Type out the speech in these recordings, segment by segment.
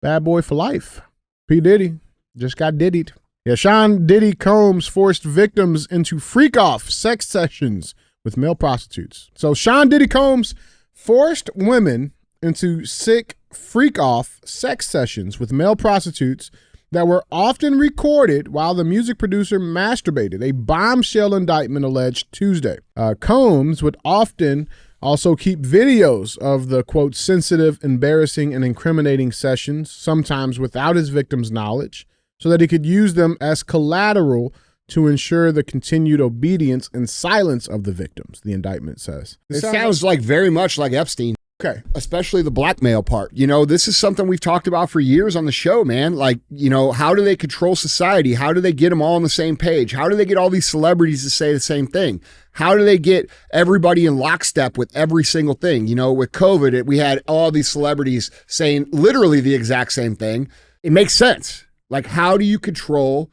Bad boy for life. P. Diddy just got diddied. Yeah, Sean Diddy Combs forced victims into freak-off sex sessions with male prostitutes. So Sean Diddy Combs forced women into sick freak-off sex sessions with male prostitutes that were often recorded while the music producer masturbated, a bombshell indictment alleged Tuesday. Combs would often also keep videos of the, quote, sensitive, embarrassing, and incriminating sessions, sometimes without his victim's knowledge, so that he could use them as collateral to ensure the continued obedience and silence of the victims, the indictment says. It sounds like very much like Epstein. Okay. Especially the blackmail part. You know, this is something we've talked about for years on the show, man. Like, you know, how do they control society? How do they get them all on the same page? How do they get all these celebrities to say the same thing? How do they get everybody in lockstep with every single thing? You know, with COVID, we had all these celebrities saying literally the exact same thing. It makes sense. Like, how do you control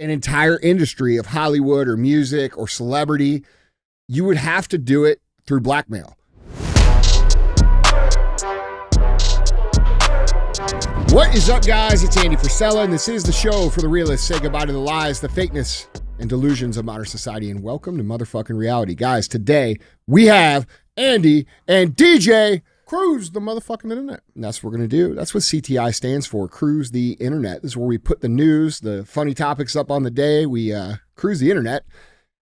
an entire industry of Hollywood or music or celebrity? You would have to do it through blackmail. What is up, guys? It's Andy Frisella, and this is the show for the realists. Say goodbye to the lies, the fakeness, and delusions of modern society, and welcome to motherfucking reality. Guys, today we have Andy and DJ Cruise the motherfucking internet. And that's what we're going to do. That's what CTI stands for, Cruise the Internet. This is where we put the news, the funny topics up on the day. We cruise the internet,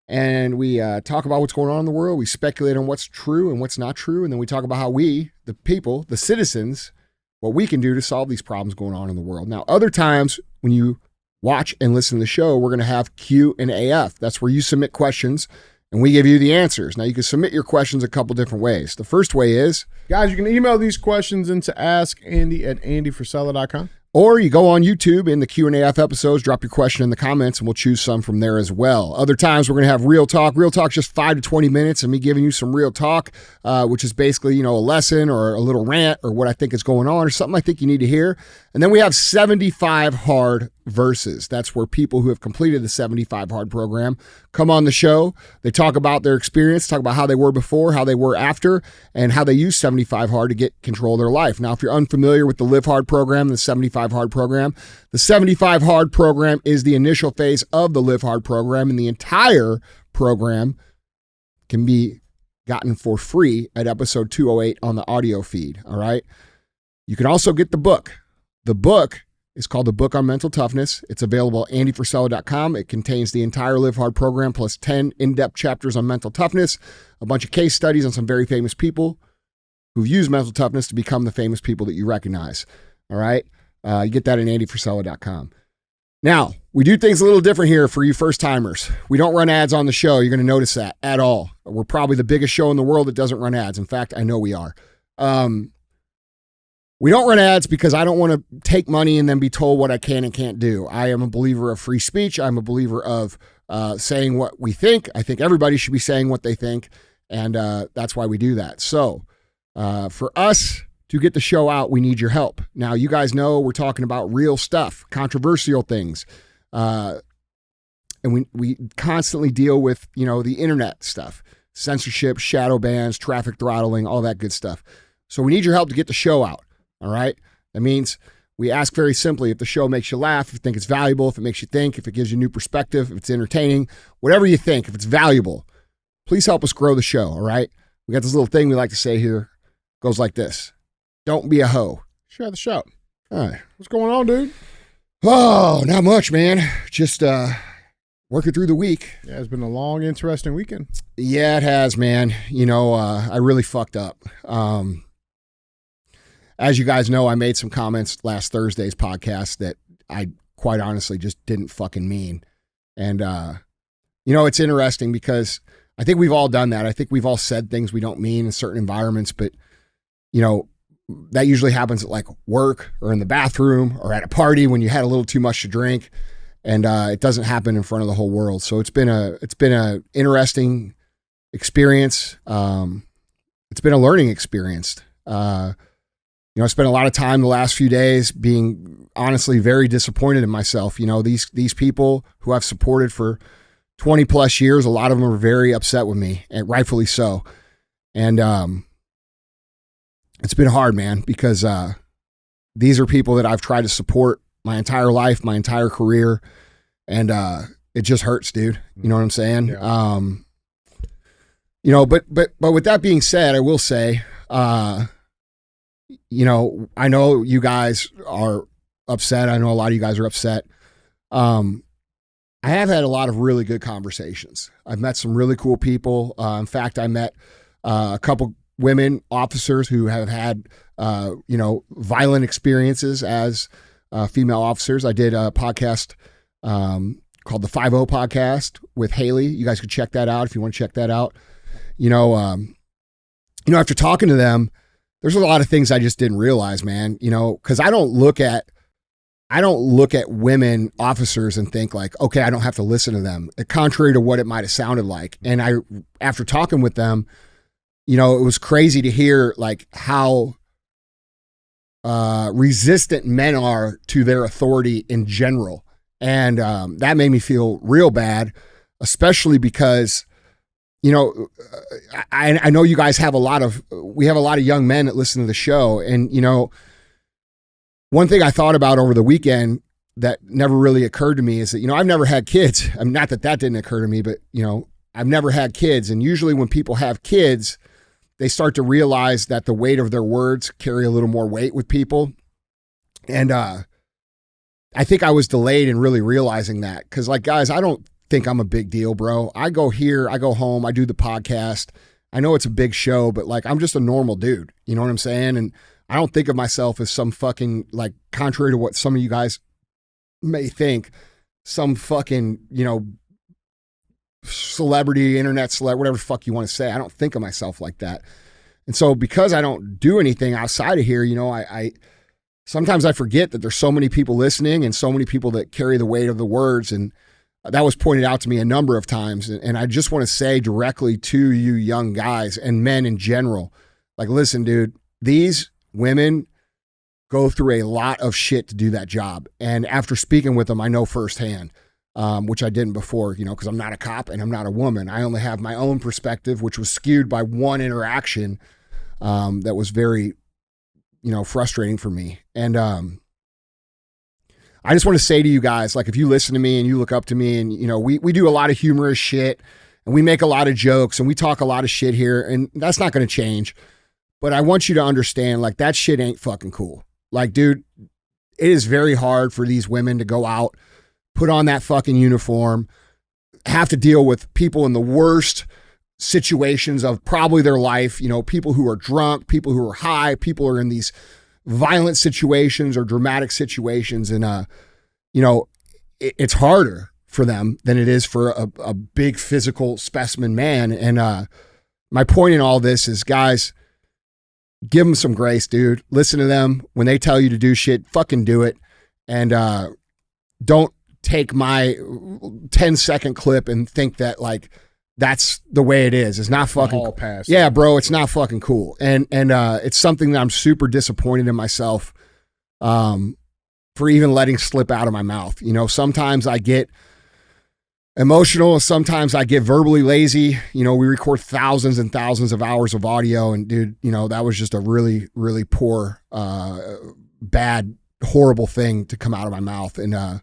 and we talk about what's going on in the world. We speculate on what's true and what's not true, and then we talk about how we, the people, the citizens, what we can do to solve these problems going on in the world. Now, other times when you watch and listen to the show, we're going to have Q and AF. That's where you submit questions and we give you the answers. Now, you can submit your questions a couple different ways. The first way is, guys, you can email these questions into askandy@andyfrisella.com. or you go on YouTube in the Q and AF episodes, drop your question in the comments, and we'll choose some from there as well. Other times, we're going to have Real Talk. Real Talk's just 5 to 20 minutes of me giving you some real talk, which is basically, you know, a lesson or a little rant or what I think is going on or something I think you need to hear. And then we have 75 Hard Verses. That's where people who have completed the 75 Hard program come on the show. They talk about their experience, talk about how they were before, how they were after, and how they use 75 Hard to get control of their life. Now, if you're unfamiliar with the Live Hard program, the 75 Hard program, the 75 Hard program is the initial phase of the Live Hard program, and the entire program can be gotten for free at episode 208 on the audio feed, all right? You can also get the book. The book is called The Book on Mental Toughness. It's available at andyfrisella.com. It contains the entire Live Hard program plus 10 in-depth chapters on mental toughness, a bunch of case studies on some very famous people who've used mental toughness to become the famous people that you recognize, all right? You get that at andyfrisella.com. Now, we do things a little different here for you first-timers. We don't run ads on the show. You're going to notice that at all. We're probably the biggest show in the world that doesn't run ads. In fact, I know we are. We don't run ads because I don't want to take money and then be told what I can and can't do. I am a believer of free speech. I'm a believer of saying what we think. I think everybody should be saying what they think, and that's why we do that. So for us to get the show out, we need your help. Now, you guys know we're talking about real stuff, controversial things, and we constantly deal with, you know, the internet stuff, censorship, shadow bans, traffic throttling, all that good stuff. So we need your help to get the show out. All right. That means we ask very simply if the show makes you laugh, if you think it's valuable, if it makes you think, if it gives you new perspective, if it's entertaining, whatever you think, if it's valuable, please help us grow the show. All right. We got this little thing we like to say here. It goes like this. Don't be a hoe. Share the show. All right. What's going on, dude? Oh, not much, man. Just working through the week. Yeah, it's been a long, interesting weekend. Yeah, it has, man. You know, I really fucked up. As you guys know, I made some comments last Thursday's podcast that I quite honestly just didn't fucking mean. And, you know, it's interesting because I think we've all done that. I think we've all said things we don't mean in certain environments, but, you know, that usually happens at like work or in the bathroom or at a party when you had a little too much to drink, and it doesn't happen in front of the whole world. So it's been a interesting experience. It's been a learning experience. You know, I spent a lot of time the last few days being honestly very disappointed in myself. You know, these people who I've supported for 20 plus years, a lot of them are very upset with me, and rightfully so. And it's been hard, man, because these are people that I've tried to support my entire life, my entire career. And it just hurts, dude. You know what I'm saying? Yeah. You know, but with that being said, I will say, you know, I know you guys are upset. I know a lot of you guys are upset. I have had a lot of really good conversations. I've met some really cool people. In fact, I met a couple women officers who have had, you know, violent experiences as female officers. I did a podcast called the 50 Podcast with Haley. You guys could check that out if you want to check that out. You know, after talking to them, there's a lot of things I just didn't realize, man. You know, because I don't look at women officers and think like, okay, I don't have to listen to them, contrary to what it might have sounded like. And after talking with them, you know, it was crazy to hear like how resistant men are to their authority in general. And that made me feel real bad, especially because, you know, I know you guys have we have a lot of young men that listen to the show. And, you know, one thing I thought about over the weekend that never really occurred to me is that, you know, I've never had kids. I mean, not that didn't occur to me, but, you know, I've never had kids. And usually when people have kids, they start to realize that the weight of their words carry a little more weight with people. And I think I was delayed in really realizing that. Because, like, guys, I don't think I'm a big deal, bro. I go here, I go home, I do the podcast. I know it's a big show, but, like, I'm just a normal dude. You know what I'm saying? And I don't think of myself as some fucking, like, contrary to what some of you guys may think, some fucking, you know, celebrity, internet celeb, whatever the fuck you want to say. I don't think of myself like that. And so because I don't do anything outside of here, you know, I sometimes I forget that there's so many people listening and so many people that carry the weight of the words. And that was pointed out to me a number of times. And I just want to say directly to you young guys and men in general, like, listen, dude, these women go through a lot of shit to do that job. And after speaking with them, I know firsthand, which I didn't before, you know, because I'm not a cop and I'm not a woman. I only have my own perspective, which was skewed by one interaction that was very, you know, frustrating for me. And I just want to say to you guys, like, if you listen to me and you look up to me and, you know, we do a lot of humorous shit and we make a lot of jokes and we talk a lot of shit here, and that's not going to change. But I want you to understand, like, that shit ain't fucking cool. Like, dude, it is very hard for these women to go out, put on that fucking uniform, have to deal with people in the worst situations of probably their life, you know, people who are drunk, people who are high, people who are in these violent situations or dramatic situations. And, you know, it's harder for them than it is for a big physical specimen man. And my point in all this is, guys, give them some grace, dude. Listen to them. When they tell you to do shit, fucking do it. And don't take my 10-second clip and think that, like, that's the way it is. It's not fucking hall pass. Yeah, bro, it's not fucking cool. And it's something that I'm super disappointed in myself for even letting slip out of my mouth. You know, sometimes I get emotional, sometimes I get verbally lazy. You know, we record thousands and thousands of hours of audio, and dude, you know, that was just a really, really poor, bad, horrible thing to come out of my mouth. And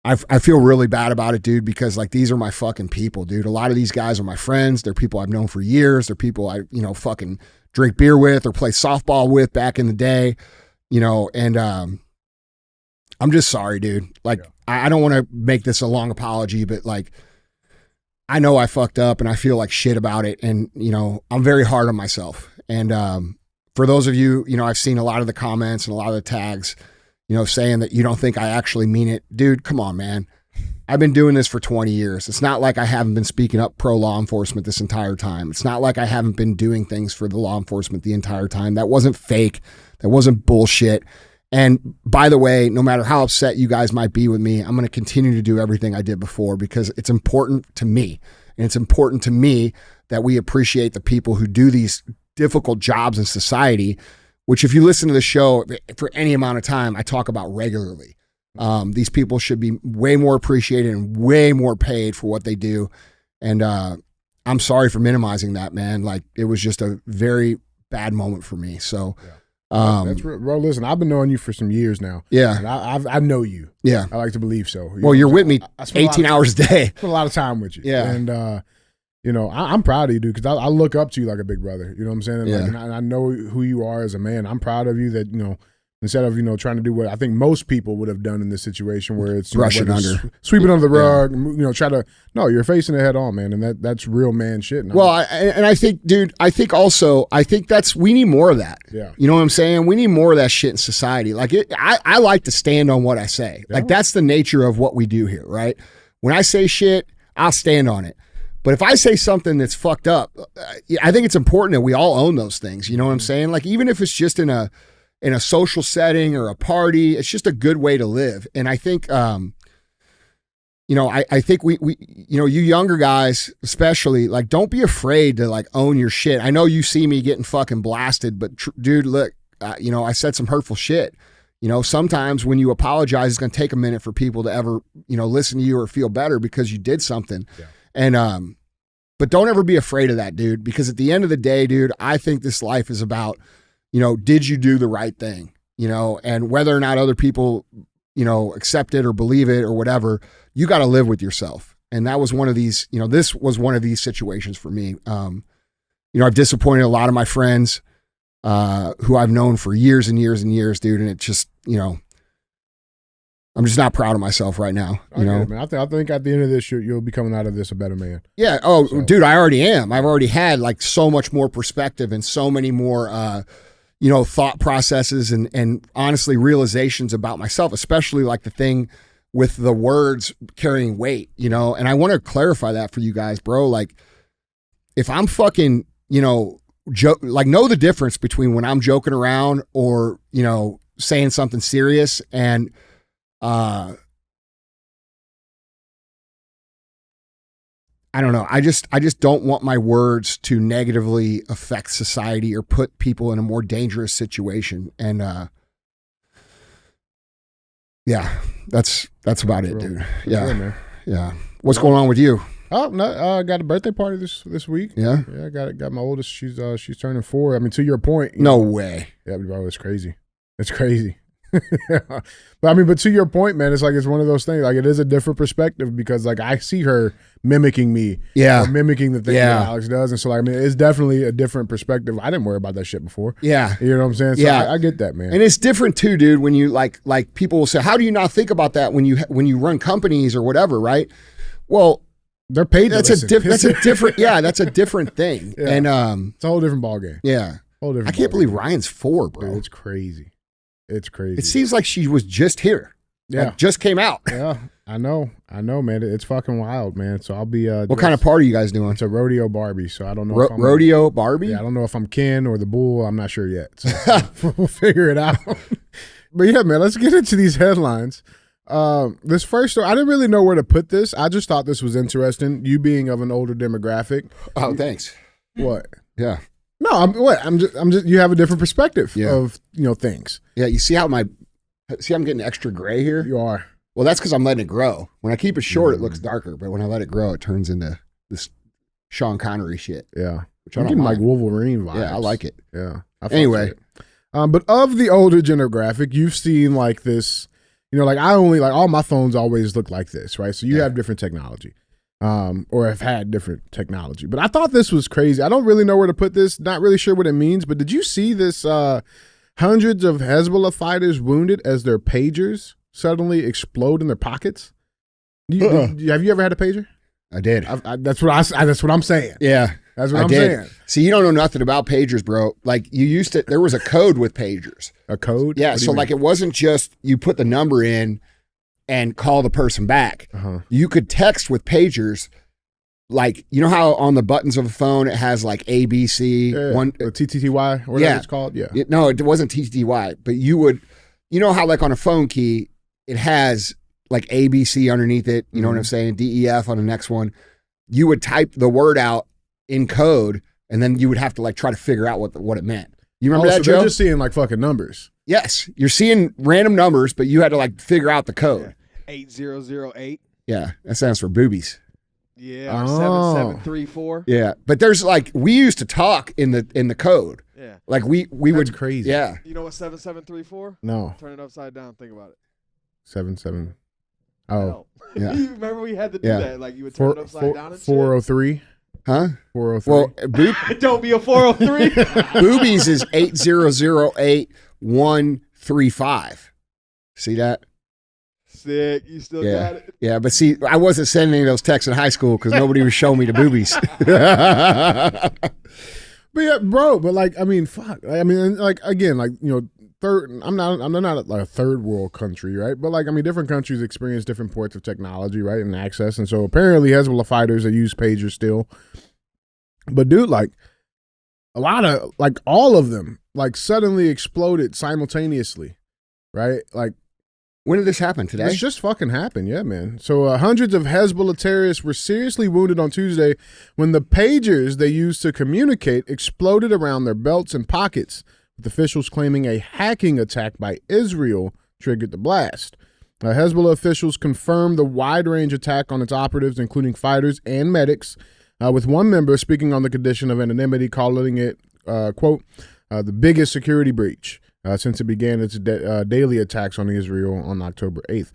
I feel really bad about it, dude, because, like, these are my fucking people, dude. A lot of these guys are my friends. They're people I've known for years. They're people I, you know, fucking drink beer with or play softball with back in the day, you know. And I'm just sorry, dude. Like, I don't want to make this a long apology, but, like, I know I fucked up and I feel like shit about it. And, you know, I'm very hard on myself. And for those of you, you know, I've seen a lot of the comments and a lot of the tags, you know, saying that you don't think I actually mean it. Dude, come on, man. I've been doing this for 20 years. It's not like I haven't been speaking up pro law enforcement this entire time. It's not like I haven't been doing things for the law enforcement the entire time. That wasn't fake. That wasn't bullshit. And by the way, no matter how upset you guys might be with me, I'm going to continue to do everything I did before because it's important to me. And it's important to me that we appreciate the people who do these difficult jobs in society, which, if you listen to the show for any amount of time, I talk about regularly. These people should be way more appreciated and way more paid for what they do. And I'm sorry for minimizing that, man. Like, it was just a very bad moment for me. So That's real. Bro, listen, I've been knowing you for some years now. Yeah. And I know you. Yeah. I like to believe so. Well, you're with me 18 hours a day. I spend a lot of time with you. Yeah. And, you know, I'm proud of you, dude, because I look up to you like a big brother. You know what I'm saying? And, Yeah. like, and I know who you are as a man. I'm proud of you that, you know, instead of, you know, trying to do what I think most people would have done in this situation where it's brushing under, sweeping under the rug, you know, you're facing it head on, man. And that's real man shit. And well, I think, dude, I think we need more of that. Yeah. You know what I'm saying? We need more of that shit in society. Like I like to stand on what I say. Yeah. Like that's the nature of what we do here, right? When I say shit, I'll stand on it. But if I say something that's fucked up, I think it's important that we all own those things. You know what I'm saying? Like even if it's just in a social setting or a party, it's just a good way to live. And I think, you know, I think we, you know, you younger guys, especially, like, don't be afraid to like own your shit. I know you see me getting fucking blasted, but dude, look, you know, I said some hurtful shit. You know, sometimes when you apologize, it's going to take a minute for people to ever, you know, listen to you or feel better because you did something. Yeah. And, but don't ever be afraid of that, dude, because at the end of the day, dude, I think this life is about, you know, did you do the right thing, you know, and whether or not other people, you know, accept it or believe it or whatever, you got to live with yourself. And that was one of these, you know, this was one of these situations for me. You know, I've disappointed a lot of my friends who I've known for years and years and years, dude. And it just, you know, I'm just not proud of myself right now. You know, man. I think at the end of this, you'll be coming out of this a better man. Yeah. Oh, so. Dude, I already am. I've already had like so much more perspective and so many more, you know, thought processes and honestly realizations about myself, especially like the thing with the words carrying weight, you know. And I want to clarify that for you guys, bro. Like if I'm fucking, you know, like know the difference between when I'm joking around or, you know, saying something serious. And I don't know. I just don't want my words to negatively affect society or put people in a more dangerous situation. And yeah, that's about it, dude. Yeah, sure, man. Yeah. What's going on with you? Oh no, I got a birthday party this week. Yeah, yeah. I got my oldest. She's turning 4. I mean, to your point. No way. Yeah, bro, it's crazy. It's crazy. But to your point, man, it's like it's one of those things. Like it is a different perspective because like I see her mimicking me, or mimicking the thing that Alex does, and so like I mean, it's definitely a different perspective. I didn't worry about that shit before. Yeah, you know what I'm saying? So I get that, man. And it's different too, dude. When you like people will say, "How do you not think about that when you run companies or whatever?" Right? Well, they're paid. That's a different. Yeah, that's a different thing. Yeah. And it's a whole different ballgame. Yeah, whole different. I can't believe Ryan's 4, bro. Dude, it's crazy. It's crazy. It seems like she was just here. Yeah. Like just came out. Yeah. I know, man. It's fucking wild, man. So I'll be what kind of party are you guys doing? It's a rodeo Barbie. So I don't know if I'm rodeo Barbie? Yeah, I don't know if I'm Ken or the bull. I'm not sure yet. So we'll figure it out. But yeah, man, let's get into these headlines. This first story, I didn't really know where to put this. I just thought this was interesting. You being of an older demographic. Oh, thanks. What? Yeah. No, I'm just. You have a different perspective of things. Yeah, you see how I'm getting extra gray here. You are. Well, that's because I'm letting it grow. When I keep it short, it looks darker, but when I let it grow, it turns into this Sean Connery shit. Yeah, which I'm getting like Wolverine vibes. Yeah, I like it. Yeah. Anyway, but of the older demographic, you've seen like this. You know, like I only like all my phones always look like this, right? So you have different technology. Or have had different technology. But I thought this was crazy. I don't really know where to put this. Not really sure what it means. But did you see this? Hundreds of Hezbollah fighters wounded as their pagers suddenly explode in their pockets. Have you ever had a pager? I did. That's what I'm saying. Yeah, that's what I'm saying. See, you don't know nothing about pagers, bro. Like you used to. There was a code with pagers. A code? Yeah. So like it wasn't just you put the number in and call the person back. You could text with pagers, like you know how on the buttons of a phone it has like A, B, C, one TTTY, or whatever it's called. Yeah. No, it wasn't TTTY, but you would, you know how like on a phone key it has like A, B, C underneath it. You know what I'm saying? D, E, F on the next one. You would type the word out in code, and then you would have to like try to figure out what it meant. You remember that, Joe? They're just seeing like fucking numbers. Yes, you're seeing random numbers, but you had to like figure out the code. 8008. Yeah, that stands for boobies. Yeah, or Oh. 7734. Yeah, but there's like we used to talk in the code. Yeah. Like we That's would crazy. Yeah. You know what 7734? No. Turn it upside down. Think about it. 7. Oh. Hell. Yeah. You remember we had to do Yeah. that? Like you would turn it upside down and 403. Huh? 403. Well, shit? Don't be a 403. boobies is 8008135. See that? Sick. You still got it? Yeah, but see, I wasn't sending any of those texts in high school because nobody was showing me the boobies. But yeah, bro. But like, I mean, fuck. I mean, like again, like third. I'm not like a third world country, right? But like, I mean, different countries experience different ports of technology, right, and access. And so apparently, Hezbollah fighters that use pagers still. But dude, like, a lot of like all of them like suddenly exploded simultaneously, right? Like. When did this happen? Today? This just fucking happened, yeah, man. So hundreds of Hezbollah terrorists were seriously wounded on Tuesday when the pagers they used to communicate exploded around their belts and pockets, with officials claiming a hacking attack by Israel triggered the blast. Hezbollah officials confirmed the wide-range attack on its operatives, including fighters and medics, with one member speaking on the condition of anonymity, calling it, quote, the biggest security breach since it began its daily attacks on Israel on October 8th.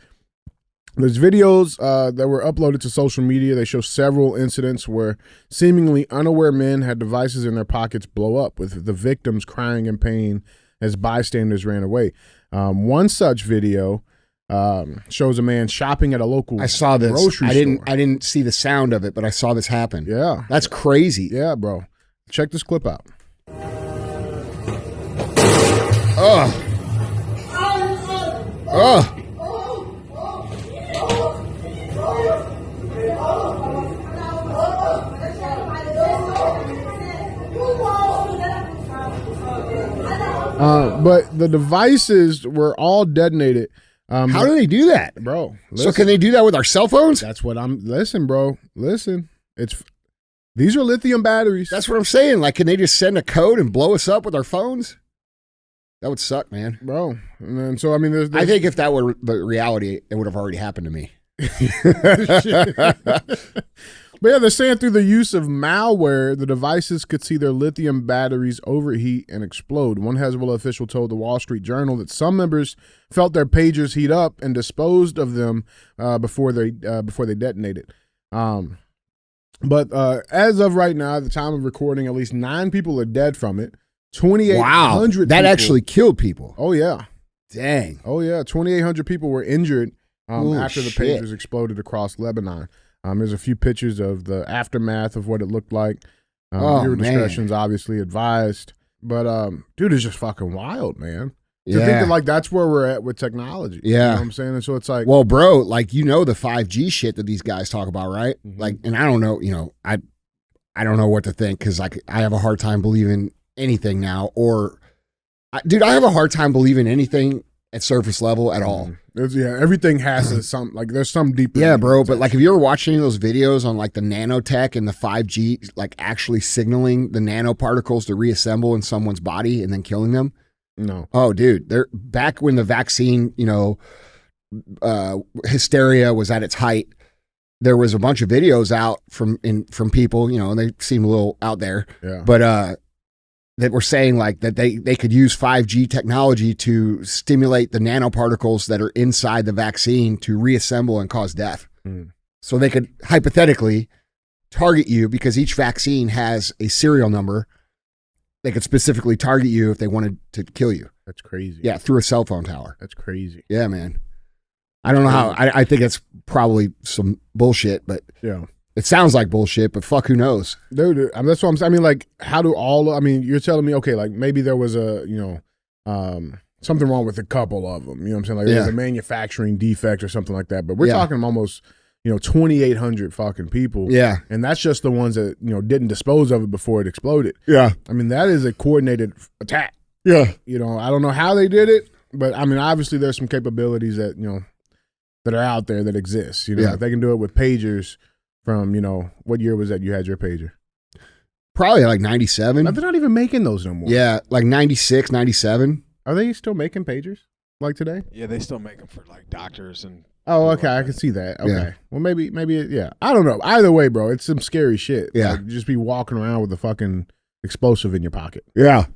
There's videos that were uploaded to social media. They show several incidents where seemingly unaware men had devices in their pockets blow up, with the victims crying in pain as bystanders ran away. One such video shows a man shopping at a local I saw this. grocery I store. didn't see the sound of it, but I saw this happen. Yeah. That's crazy. Yeah, bro. Check this clip out. Ugh. Ugh. But the devices were all detonated. How do they do that? Bro, So can they do that with our cell phones? That's what listen, bro. Listen. These are lithium batteries. That's what I'm saying. Like, can they just send a code and blow us up with our phones? That would suck, man. Bro. And then, so, I mean, there's I think if that were the reality, it would have already happened to me. But yeah, they're saying through the use of malware, the devices could see their lithium batteries overheat and explode. One Hezbollah official told the Wall Street Journal that some members felt their pagers heat up and disposed of them before they detonated. But as of right now, at the time of recording, at least 9 people are dead from it. 2,800 Wow, that people, actually killed people. Oh yeah. Dang. Oh yeah, 2,800 people were injured after the shit. pagers exploded across Lebanon. There's a few pictures of the aftermath of what it looked like. Your discretion's obviously advised. But dude, it's just fucking wild, man. To think that like that's where we're at with technology. Yeah. You know what I'm saying? And so it's like, Well, bro, like, the 5G shit that these guys talk about, right? Mhm. Like, and I don't know, I don't know what to think, because like I have a hard time believing anything now, or dude, I have a hard time believing anything at surface level at all. everything has there's some deeper. Yeah, bro, but like if you ever watched any of those videos on like the nanotech and the 5G, like actually signaling the nanoparticles to reassemble in someone's body and then killing them. No. Oh, dude, they're back when the vaccine, hysteria was at its height. There was a bunch of videos out from people, and they seem a little out there, Yeah. but that were saying like that they could use 5G technology to stimulate the nanoparticles that are inside the vaccine to reassemble and cause death. Mm. So they could hypothetically target you, because each vaccine has a serial number. They could specifically target you if they wanted to kill you. That's crazy. Yeah, through a cell phone tower. That's crazy. Yeah, man. I don't know how. I think it's probably some bullshit, but Yeah. it sounds like bullshit, but fuck, who knows? Dude, that's what I'm saying. I mean, like, how do you're telling me, okay, like maybe there was something wrong with a couple of them. You know what I'm saying? Like there's a manufacturing defect or something like that. But we're talking almost, 2,800 fucking people. Yeah. And that's just the ones that, didn't dispose of it before it exploded. Yeah. I mean, that is a coordinated attack. Yeah. I don't know how they did it, but I mean, obviously there's some capabilities that, that are out there that exist. If they can do it with pagers from, what year was that you had your pager? Probably like 97. They're not even making those no more. Yeah, like 96, 97. Are they still making pagers like today? Yeah, they still make them for like doctors and Oh, okay. I can see that. Okay. Yeah. Well, maybe, yeah. I don't know. Either way, bro, it's some scary shit. Yeah. Like, just be walking around with a fucking explosive in your pocket. Yeah.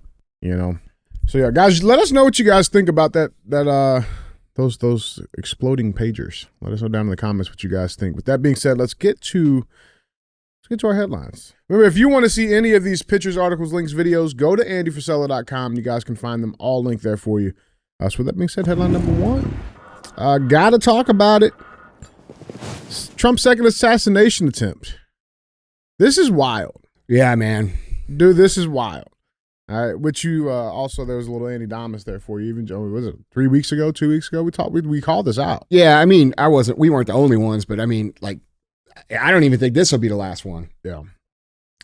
You know? So, yeah, guys, let us know what you guys think about those exploding pagers. Let us know down in the comments what you guys think. With that being said, let's get to our headlines. Remember, if you want to see any of these pictures, articles, links, videos, go to andyfrisella.com. You guys can find them all linked there for you. So with that being said, headline number one. Gotta talk about it. Trump's second assassination attempt. This is wild. Yeah, man. Dude, this is wild. All right, which you also, there was a little Andy Damas there for you. Even, was it 3 weeks ago, 2 weeks ago? We called this out. Yeah, I mean, we weren't the only ones, but I mean, like, I don't even think this will be the last one. Yeah.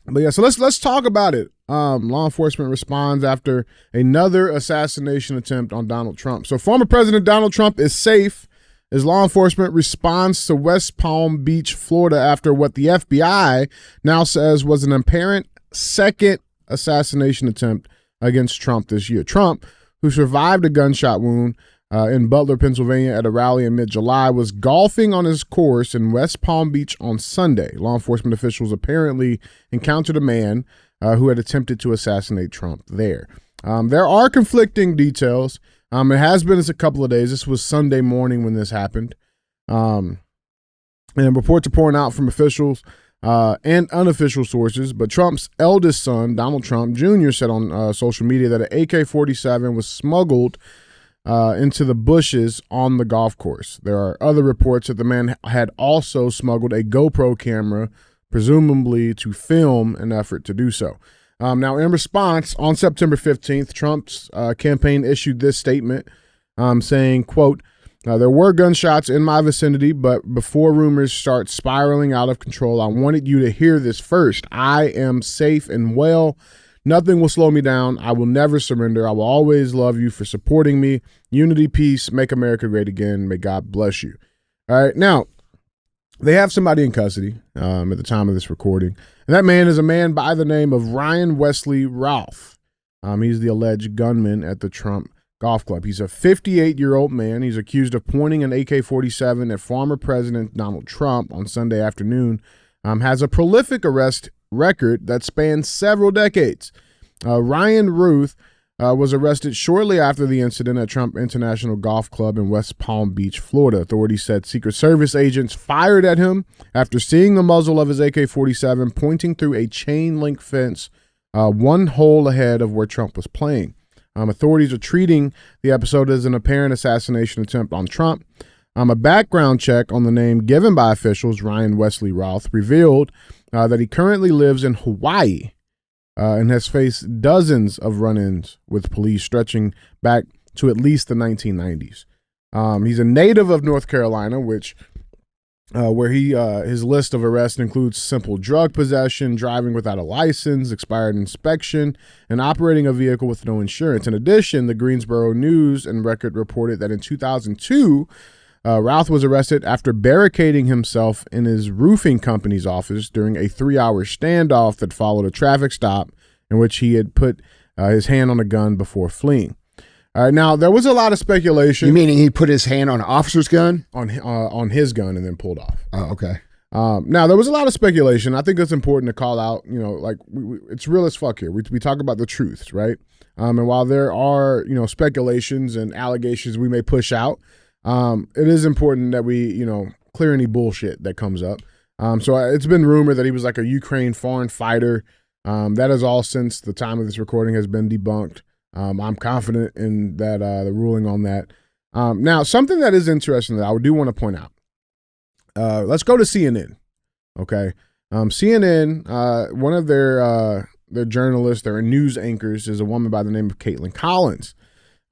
But yeah, so let's talk about it. Law enforcement responds after another assassination attempt on Donald Trump. So former President Donald Trump is safe as law enforcement responds to West Palm Beach, Florida, after what the FBI now says was an apparent second assassination attempt against Trump this year. Trump, who survived a gunshot wound in Butler, Pennsylvania at a rally in mid-July, was golfing on his course in West Palm Beach on Sunday. Law enforcement officials apparently encountered a man who had attempted to assassinate Trump there. There are conflicting details. It has been a couple of days. This was Sunday morning when this happened. And reports are pouring out from officials and unofficial sources, but Trump's eldest son, Donald Trump Jr., said on social media that an AK-47 was smuggled into the bushes on the golf course. There are other reports that the man had also smuggled a GoPro camera, presumably to film an effort to do so. Now, in response, on September 15th, Trump's campaign issued this statement saying, quote, there were gunshots in my vicinity, but before rumors start spiraling out of control, I wanted you to hear this first. I am safe and well. Nothing will slow me down. I will never surrender. I will always love you for supporting me. Unity, peace, make America great again. May God bless you. All right. Now, they have somebody in custody at the time of this recording. And that man is a man by the name of Ryan Wesley Routh. He's the alleged gunman at the Trump Golf Club. He's a 58-year-old man. He's accused of pointing an AK-47 at former President Donald Trump on Sunday afternoon. Has a prolific arrest record that spans several decades. Ryan Ruth was arrested shortly after the incident at Trump International Golf Club in West Palm Beach, Florida. Authorities said Secret Service agents fired at him after seeing the muzzle of his AK-47 pointing through a chain link fence one hole ahead of where Trump was playing. Authorities are treating the episode as an apparent assassination attempt on Trump. A background check on the name given by officials, Ryan Wesley Routh, revealed that he currently lives in Hawaii and has faced dozens of run-ins with police stretching back to at least the 1990s. He's a native of North Carolina, where his list of arrests includes simple drug possession, driving without a license, expired inspection, and operating a vehicle with no insurance. In addition, the Greensboro News and Record reported that in 2002, Routh was arrested after barricading himself in his roofing company's office during a 3-hour standoff that followed a traffic stop in which he had put his hand on a gun before fleeing. All right, now there was a lot of speculation. You meaning he put his hand on an officer's gun? On his gun and then pulled off. Oh, okay. Now there was a lot of speculation. I think it's important to call out. Like it's real as fuck here. We talk about the truths, right? And while there are speculations and allegations we may push out, it is important that we clear any bullshit that comes up. So it's been rumored that he was like a Ukraine foreign fighter. That is all since the time of this recording has been debunked. I'm confident in that the ruling on that. Now, something that is interesting that I do want to point out. Let's go to CNN. Okay, CNN. One of their journalists, their news anchors, is a woman by the name of Caitlin Collins.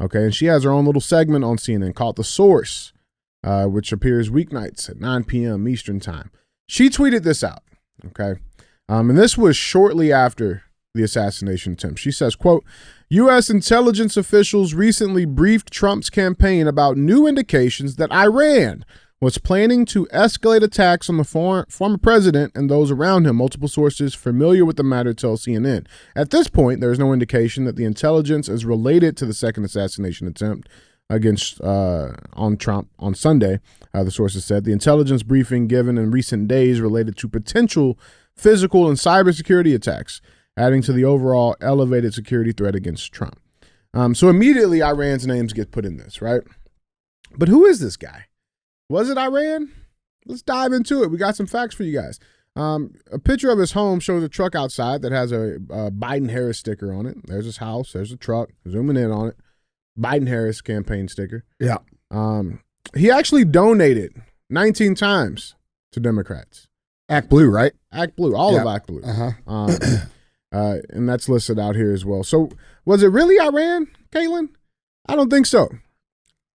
Okay, and she has her own little segment on CNN called The Source, which appears weeknights at 9 p.m. Eastern Time. She tweeted this out. Okay, and this was shortly after the assassination attempt. She says, quote, U.S. intelligence officials recently briefed Trump's campaign about new indications that Iran was planning to escalate attacks on the former president and those around him. Multiple sources familiar with the matter tell CNN. At this point, there is no indication that the intelligence is related to the second assassination attempt. against on Trump on Sunday. The sources said the intelligence briefing given in recent days related to potential physical and cybersecurity attacks, adding to the overall elevated security threat against Trump. So immediately Iran's names get put in this, right? But who is this guy? Was it Iran? Let's dive into it. We got some facts for you guys. A picture of his home shows a truck outside that has a Biden-Harris sticker on it. There's his house. There's a truck. Zooming in on it. Biden-Harris campaign sticker. Yeah. He actually donated 19 times to Democrats. Act Blue, right? Act Blue. All of Act Blue. Uh-huh. And that's listed out here as well. So was it really Iran, Caitlin? I don't think so.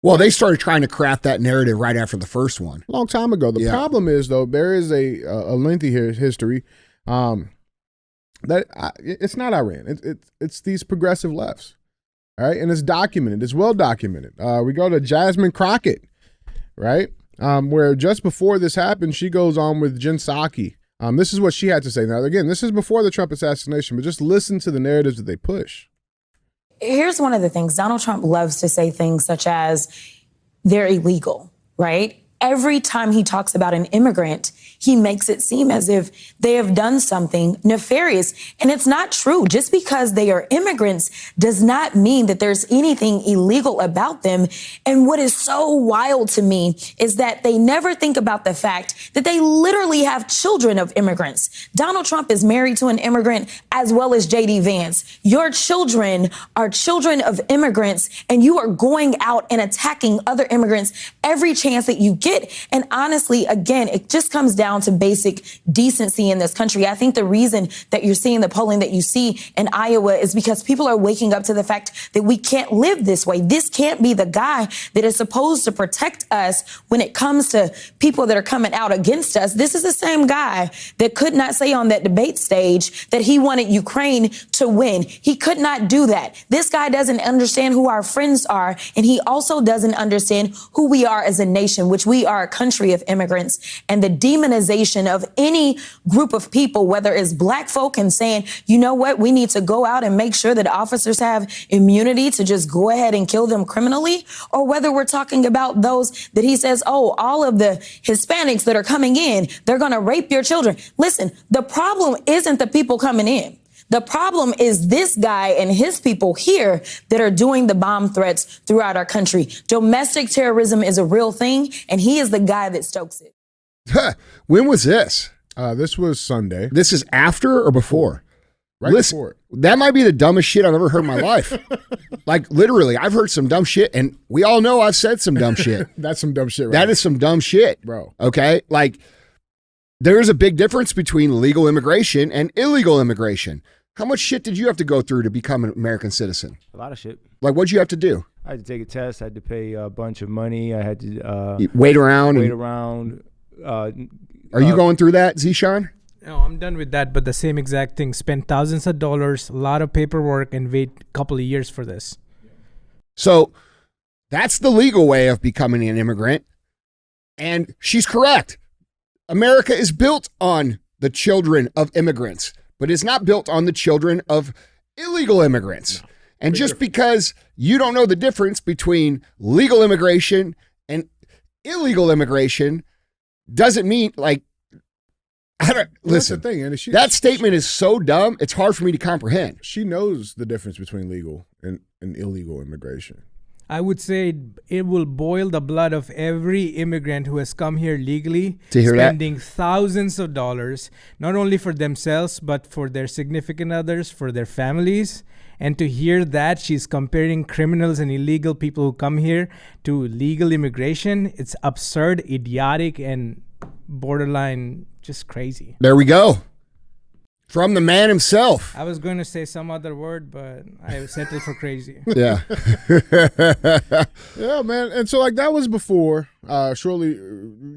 Well, they started trying to craft that narrative right after the first one. A long time ago. The problem is, though, there is a lengthy history that it's not Iran. It's these progressive lefts, all right? And it's documented. It's well documented. We go to Jasmine Crockett, right, where just before this happened, she goes on with Jen Psaki. This is what she had to say. Now, again, this is before the Trump assassination, but just listen to the narratives that they push. Here's one of the things. Donald Trump loves to say things such as they're illegal, right? Every time he talks about an immigrant, he makes it seem as if they have done something nefarious. And it's not true. Just because they are immigrants does not mean that there's anything illegal about them. And what is so wild to me is that they never think about the fact that they literally have children of immigrants. Donald Trump is married to an immigrant as well as J.D. Vance. Your children are children of immigrants, and you are going out and attacking other immigrants every chance that you get. And honestly, again, it just comes down to basic decency in this country. I think the reason that you're seeing the polling that you see in Iowa is because people are waking up to the fact that we can't live this way. This can't be the guy that is supposed to protect us when it comes to people that are coming out against us. This is the same guy that could not say on that debate stage that he wanted Ukraine to win. He could not do that. This guy doesn't understand who our friends are, and he also doesn't understand who we are as a nation, which we are a country of immigrants. And the demonization of any group of people, whether it's black folk and saying, you know what, we need to go out and make sure that officers have immunity to just go ahead and kill them criminally, or whether we're talking about those that he says, oh, all of the Hispanics that are coming in, they're going to rape your children. Listen, the problem isn't the people coming in. The problem is this guy and his people here that are doing the bomb threats throughout our country. Domestic terrorism is a real thing, and he is the guy that stokes it. When was this? This was Sunday. This is after or before? Right before. That might be the dumbest shit I've ever heard in my life. Like, literally, I've heard some dumb shit, and we all know I've said some dumb shit. That's some dumb shit, right? That is some dumb shit. Bro. Okay? Like, there's a big difference between legal immigration and illegal immigration. How much shit did you have to go through to become an American citizen? A lot of shit. Like, what'd you have to do? I had to take a test. I had to pay a bunch of money. I had to wait around. Are you going through that, Zishan? No, I'm done with that, but the same exact thing. Spend thousands of dollars, a lot of paperwork, and wait a couple of years for this. So that's the legal way of becoming an immigrant. And she's correct. America is built on the children of immigrants, but it's not built on the children of illegal immigrants. No. And just because you don't know the difference between legal immigration and illegal immigration doesn't mean, like, listen, that's the thing, and that statement is so dumb, it's hard for me to comprehend. She knows the difference between legal and illegal immigration. I would say it will boil the blood of every immigrant who has come here legally, to hear spending thousands of dollars, not only for themselves, but for their significant others, for their families. And to hear that she's comparing criminals and illegal people who come here to legal immigration, it's absurd, idiotic, and borderline just crazy. There we go. From the man himself. I was going to say some other word, but I settled for crazy. Yeah. Yeah, man. And so, like, that was before,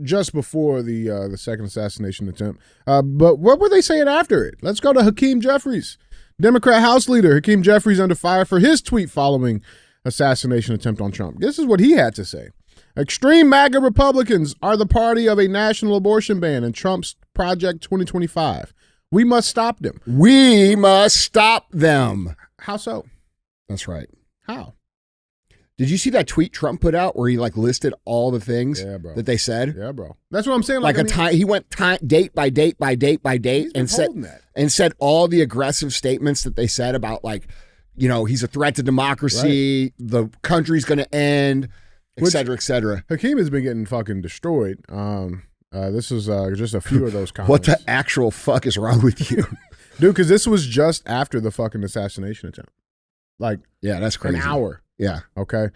just before the second assassination attempt. But what were they saying after it? Let's go to Hakeem Jeffries. Democrat House Leader Hakeem Jeffries under fire for his tweet following assassination attempt on Trump. This is what he had to say. Extreme MAGA Republicans are the party of a national abortion ban in Trump's Project 2025. We must stop them. We must stop them. How so? That's right. How? Did you see that tweet Trump put out where he like listed all the things that they said? Yeah, bro. That's what I'm saying. Like he went date by date by date by date and said all the aggressive statements that they said about like, you know, he's a threat to democracy, the country's going to end, et cetera, et cetera. Hakeem has been getting fucking destroyed. This is just a few of those comments. What the actual fuck is wrong with you? Dude, because this was just after the fucking assassination attempt. Like, yeah, that's crazy. An hour. Yeah. Okay.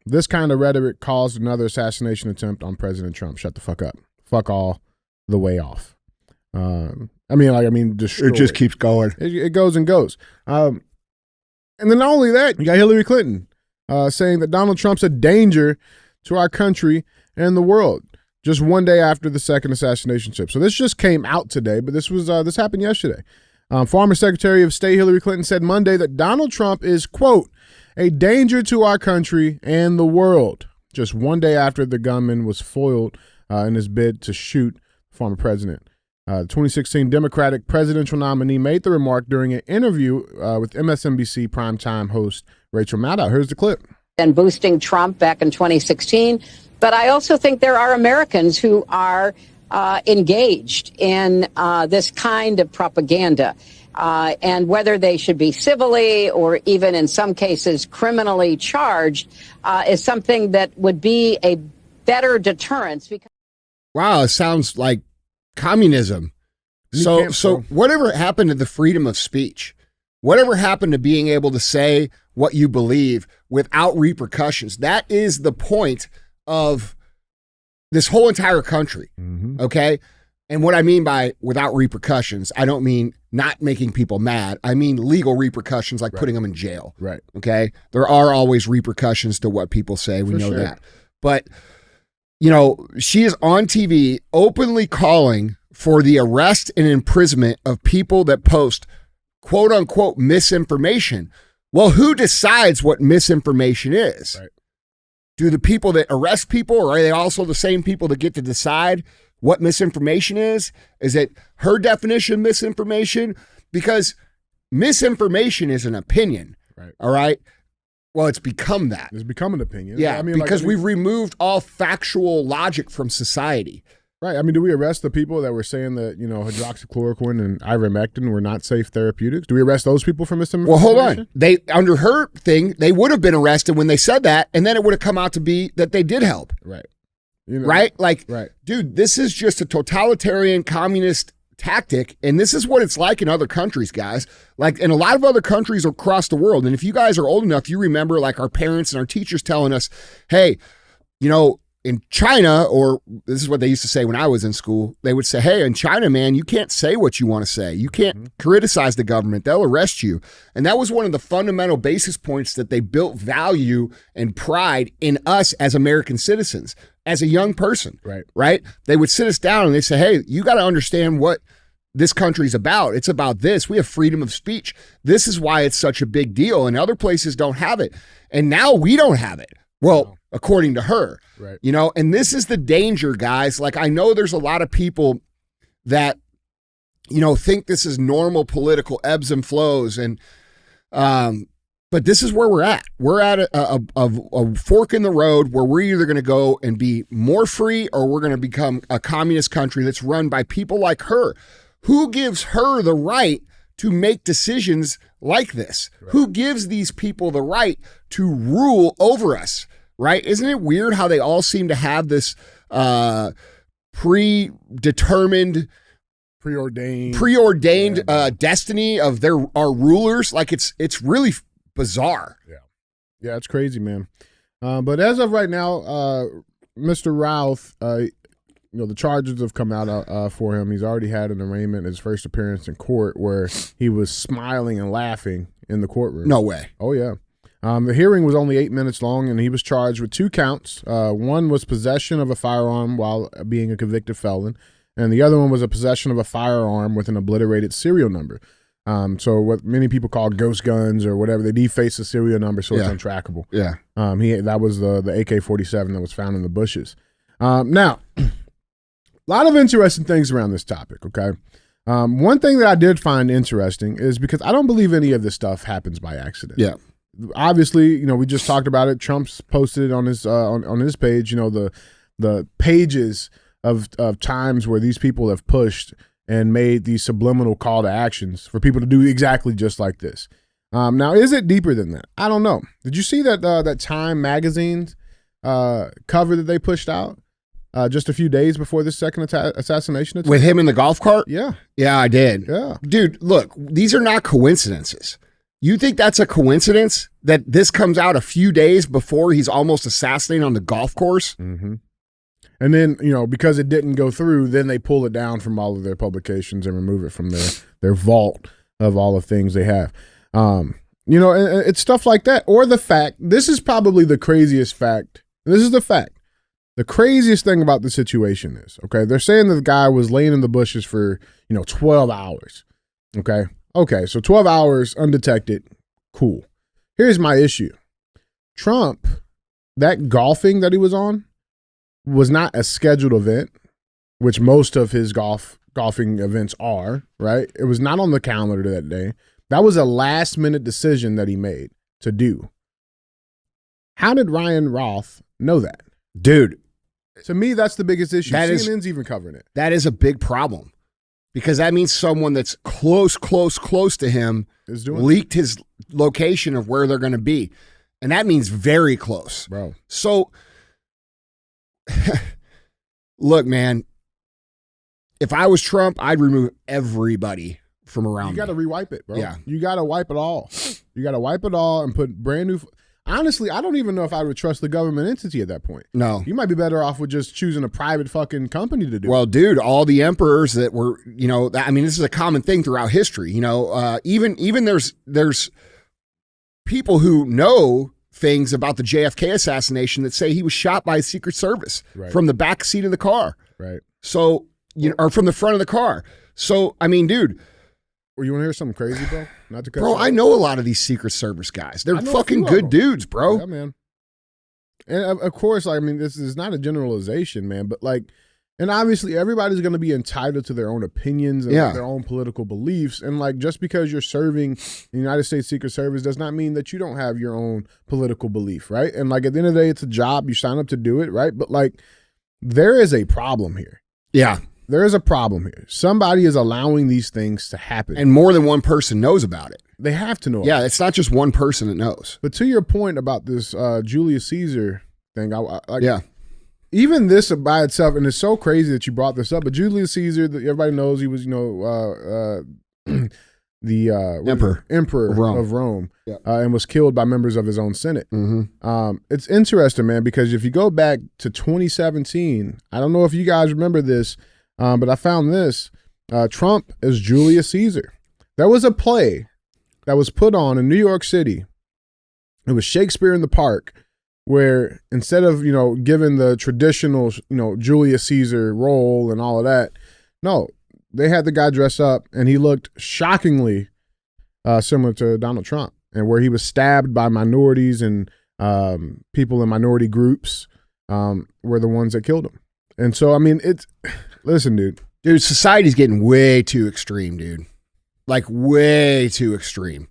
This kind of rhetoric caused another assassination attempt on President Trump. Shut the fuck up. Fuck all the way off. Destroyed. It just keeps going. It goes and goes. And then not only that, you got Hillary Clinton saying that Donald Trump's a danger to our country and the world. Just one day after the second assassination attempt. So this just came out today, but this happened yesterday. Former Secretary of State Hillary Clinton said Monday that Donald Trump is, quote, a danger to our country and the world. Just one day after the gunman was foiled in his bid to shoot the former president. The 2016 Democratic presidential nominee made the remark during an interview with MSNBC primetime host Rachel Maddow. Here's the clip. And boosting Trump back in 2016. But I also think there are Americans who are engaged in this kind of propaganda. And whether they should be civilly or even in some cases criminally charged is something that would be a better deterrence. Wow, it sounds like communism. So whatever happened to the freedom of speech? Whatever happened to being able to say what you believe without repercussions? That is the point of this whole entire country, okay? And what I mean by without repercussions, I don't mean not making people mad. I mean legal repercussions like putting them in jail, right? Okay? There are always repercussions to what people say. We know that. But, you know, she is on TV openly calling for the arrest and imprisonment of people that post quote-unquote misinformation. Well, who decides what misinformation is? Right. Do the people that arrest people, or are they also the same people that get to decide what misinformation is? Is it her definition of misinformation? Because misinformation is an opinion, right? All right? Well, it's become that. It's become an opinion. Yeah, because we've removed all factual logic from society. Right. I mean, do we arrest the people that were saying that, you know, hydroxychloroquine and ivermectin were not safe therapeutics? Do we arrest those people for misinformation? Well, hold on. They, under her thing, they would have been arrested when they said that, and then it would have come out to be that they did help. Right. You know, right? Like, dude, this is just a totalitarian communist tactic, and this is what it's like in other countries, guys. Like, in a lot of other countries across the world, and if you guys are old enough, you remember, like, our parents and our teachers telling us, hey, you know, in China, or this is what they used to say when I was in school, they would say, hey, in China, man, you can't say what you want to say. You can't criticize the government. They'll arrest you. And that was one of the fundamental basis points that they built value and pride in us as American citizens, as a young person, right? They would sit us down and they say, hey, you got to understand what this country's about. It's about this. We have freedom of speech. This is why it's such a big deal. And other places don't have it. And now we don't have it. Well, according to her, you know, and this is the danger, guys. Like, I know there's a lot of people that, you know, think this is normal political ebbs and flows. And, but this is where we're at. We're at a fork in the road where we're either going to go and be more free, or we're going to become a communist country that's run by people like her. Who gives her the right to make decisions like this? Who gives these people the right to rule over us? Right? Isn't it weird how they all seem to have this preordained destiny of our rulers? Like, it's really bizarre. Yeah, it's crazy, man. But as of right now, Mr. Routh, you know, the charges have come out for him. He's already had an arraignment, his first appearance in court, where he was smiling and laughing in the courtroom. No way. Oh, yeah. The hearing was only 8 minutes long, and he was charged with 2 counts. One was possession of a firearm while being a convicted felon, and the other one was a possession of a firearm with an obliterated serial number. So what many people call ghost guns or whatever, they deface the serial number so it's untrackable. Yeah. That was the AK-47 that was found in the bushes. Now, a lot of interesting things around this topic, okay? One thing that I did find interesting is because I don't believe any of this stuff happens by accident. Yeah. obviously, we just talked about it. Trump's posted it on his on his page. The pages of times where these people have pushed and made these subliminal call to actions for people to do exactly just like this. Now, is it deeper than that? I don't know. Did you see that Time magazine cover that they pushed out just a few days before this second assassination attempt? With him in the golf cart? Yeah. Yeah, I did. Yeah. Dude, look, these are not coincidences. You think that's a coincidence that this comes out a few days before he's almost assassinated on the golf course? Mm-hmm. And then, because it didn't go through, then they pull it down from all of their publications and remove it from their vault of all the things they have. And it's stuff like that. Or the fact, this is probably the craziest fact. This is the fact. The craziest thing about the situation is, okay, they're saying that the guy was laying in the bushes for, 12 hours. Okay, so 12 hours undetected. Cool. Here's my issue. Trump, that golfing that he was on, was not a scheduled event, which most of his golfing events are, right? It was not on the calendar that day. That was a last minute decision that he made to do. How did Ryan Roth know that? Dude. To me, that's the biggest issue. CNN's even covering it. That is a big problem because that means someone that's close to him leaked his location of where they're going to be. And that means very close. Bro. So, look, man, if I was Trump, I'd remove everybody from around me. You got to rewipe it, bro. Yeah. You got to wipe it all. You got to wipe it all and put brand new. Honestly, I don't even know if I would trust the government entity at that point. No. You might be better off with just choosing a private fucking company to do it. Well, dude, all the emperors that were, this is a common thing throughout history. Even there's people who know things about the JFK assassination that say he was shot by a Secret Service from the back seat of the car. Right. So, or from the front of the car. So, dude. Or you want to hear something crazy, bro? Not to cut Bro, I know a lot of these Secret Service guys. They're fucking good dudes, bro. Yeah, man. And of course, this is not a generalization, man, but and obviously everybody's going to be entitled to their own opinions and their own political beliefs. And just because you're serving the United States Secret Service does not mean that you don't have your own political belief, right? And at the end of the day, it's a job. You sign up to do it, right? But there is a problem here. Yeah. There is a problem here. Somebody is allowing these things to happen. And more than one person knows about it. They have to know. Yeah, it's not just one person that knows. But to your point about this Julius Caesar thing, even this by itself, and it's so crazy that you brought this up, but Julius Caesar, everybody knows he was, the emperor of Rome, and was killed by members of his own Senate. Mm-hmm. It's interesting, man, because if you go back to 2017, I don't know if you guys remember this, but I found this, Trump as Julius Caesar. There was a play that was put on in New York City. It was Shakespeare in the Park, where instead of, given the traditional, Julius Caesar role and all of that, no, they had the guy dress up and he looked shockingly similar to Donald Trump, and where he was stabbed by minorities and people in minority groups were the ones that killed him. And so, listen, dude, society's getting way too extreme, dude. Way too extreme.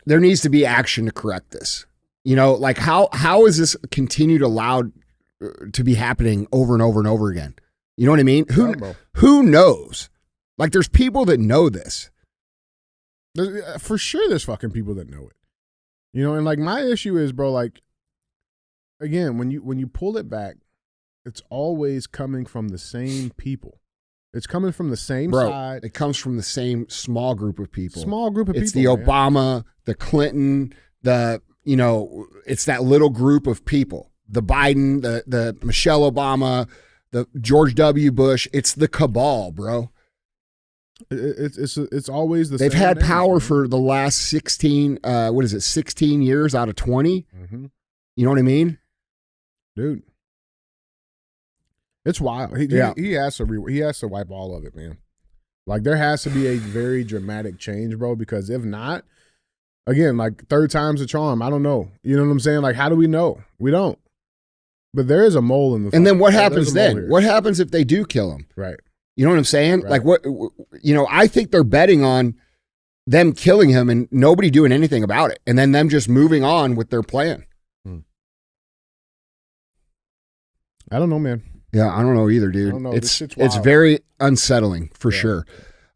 There needs to be action to correct this. How is this continued allowed to be happening over and over and over again? You know what I mean? Who knows? There's people that know this. For sure there's fucking people that know it. And my issue is, bro, again, when you pull it back, it's always coming from the same people. It's coming from the same side. It comes from the same small group of people. It's the Obama, the Clinton, it's that little group of people. The Biden, the Michelle Obama, the George W. Bush. It's the cabal, bro. It's always the They've same had names, power man. for the last 16 years out of 20. Mm-hmm. You know what I mean? Dude. It's wild. He has to wipe all of it, man. There has to be a very dramatic change, bro, because if not, again, third time's a charm. I don't know. You know what I'm saying? How do we know? We don't. But there is a mole in the. And then what happens then? What happens if they do kill him? Right. You know what I'm saying? Right. I think they're betting on them killing him and nobody doing anything about it, and then them just moving on with their plan. I don't know, man. Yeah, I don't know either, dude. I don't know. It's wild. very unsettling for sure.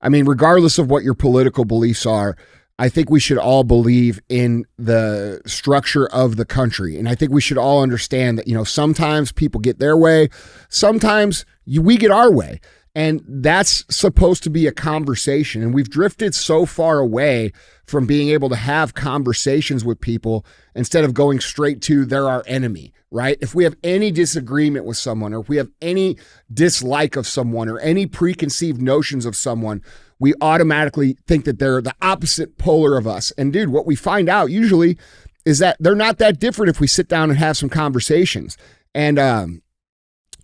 I mean, regardless of what your political beliefs are, I think we should all believe in the structure of the country. And I think we should all understand that, you know, sometimes people get their way, sometimes we get our way. And that's supposed to be a conversation. And we've drifted so far away from being able to have conversations with people instead of going straight to they're our enemy, right? If we have any disagreement with someone, or if we have any dislike of someone, or any preconceived notions of someone, we automatically think that they're the opposite polar of us. And dude, what we find out usually is that they're not that different if we sit down and have some conversations. And,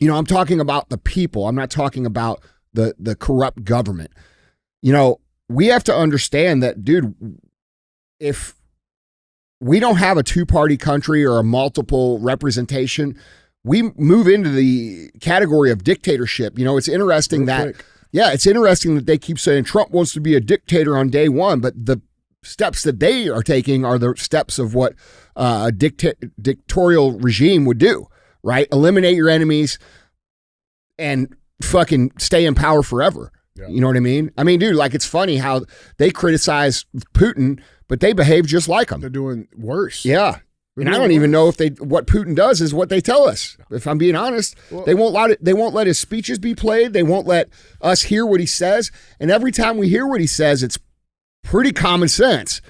you know, I'm talking about the people. I'm not talking about the corrupt government. You know, we have to understand that, dude, if we don't have a two-party country or a multiple representation, we move into the category of dictatorship. You know, it's interesting it's interesting that they keep saying Trump wants to be a dictator on day one, but the steps that they are taking are the steps of what a dictatorial regime would do, right? Eliminate your enemies and fucking stay in power forever. Yeah. You know what I mean? I mean, dude, like, it's funny how they criticize Putin, but they behave just like him. They're doing worse. Yeah. And I don't even know if what Putin does is what they tell us. If I'm being honest, they won't let his speeches be played. They won't let us hear what he says. And every time we hear what he says, it's pretty common sense.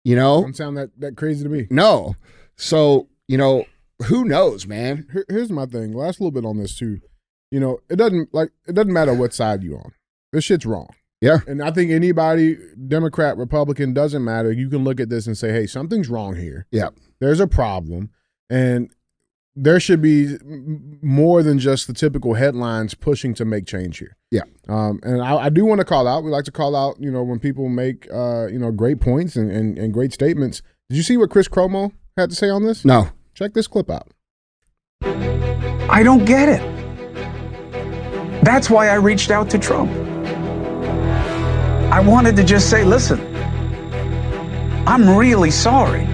You know? Doesn't sound that crazy to me. No. So, you know, who knows, man? Here's my thing. Last little bit on this too. You know, it doesn't matter what side you on. This shit's wrong. Yeah. And I think anybody, Democrat, Republican, doesn't matter. You can look at this and say, hey, something's wrong here. Yeah. There's a problem. And there should be more than just the typical headlines pushing to make change here. Yeah. And I do want to call out, we like to call out, you know, when people make, you know, great points and great statements. Did you see what Chris Cuomo had to say on this? No. Check this clip out. I don't get it. That's why I reached out to Trump. I wanted to just say, listen, I'm really sorry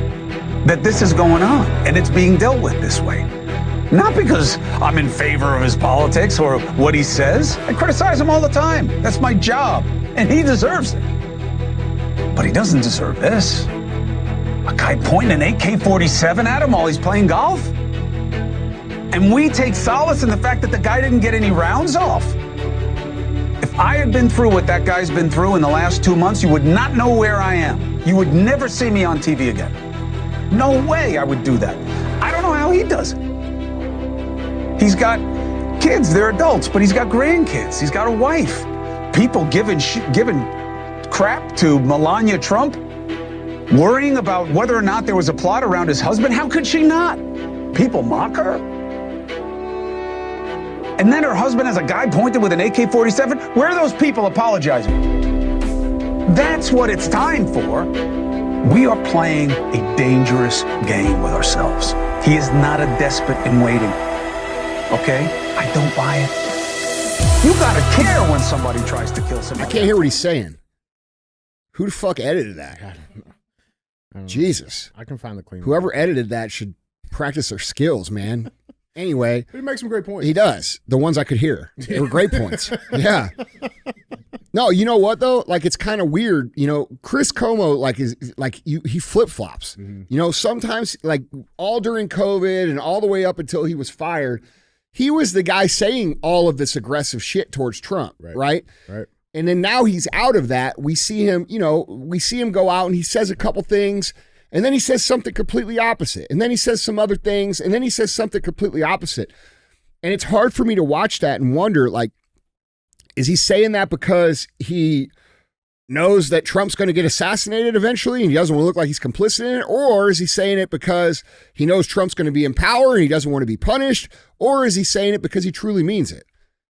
that this is going on and it's being dealt with this way. Not because I'm in favor of his politics or what he says. I criticize him all the time. That's my job, and he deserves it. But he doesn't deserve this. A guy pointing an AK-47 at him while he's playing golf? And we take solace in the fact that the guy didn't get any rounds off. If I had been through what that guy's been through in the last 2 months, you would not know where I am. You would never see me on TV again. No way I would do that. I don't know how he does it. He's got kids, they're adults, but he's got grandkids. He's got a wife. People giving crap to Melania Trump, worrying about whether or not there was a plot around his husband. How could she not? People mock her. And then her husband has a guy pointed with an AK-47. Where are those people apologizing? That's what it's time for. We are playing a dangerous game with ourselves. He is not a despot in waiting. Okay? I don't buy it. You gotta care when somebody tries to kill somebody. I can't hear what he's saying. Who the fuck edited that? I don't know. Jesus. I can find the clean. Whoever edited that should practice their skills, man. Anyway. He makes some great points. He does. The ones I could hear. They were great points. Yeah. No, you know what though? Like, it's kind of weird. You know, Chris Cuomo, he flip-flops. Mm-hmm. You know, sometimes, like, all during COVID and all the way up until he was fired, he was the guy saying all of this aggressive shit towards Trump, right? Right. And then now he's out of that. We see him, go out and he says a couple things, and then he says something completely opposite. And then he says some other things, and then he says something completely opposite. And it's hard for me to watch that and wonder, like, is he saying that because he knows that Trump's going to get assassinated eventually and he doesn't want to look like he's complicit in it? Or is he saying it because he knows Trump's going to be in power and he doesn't want to be punished? Or is he saying it because he truly means it?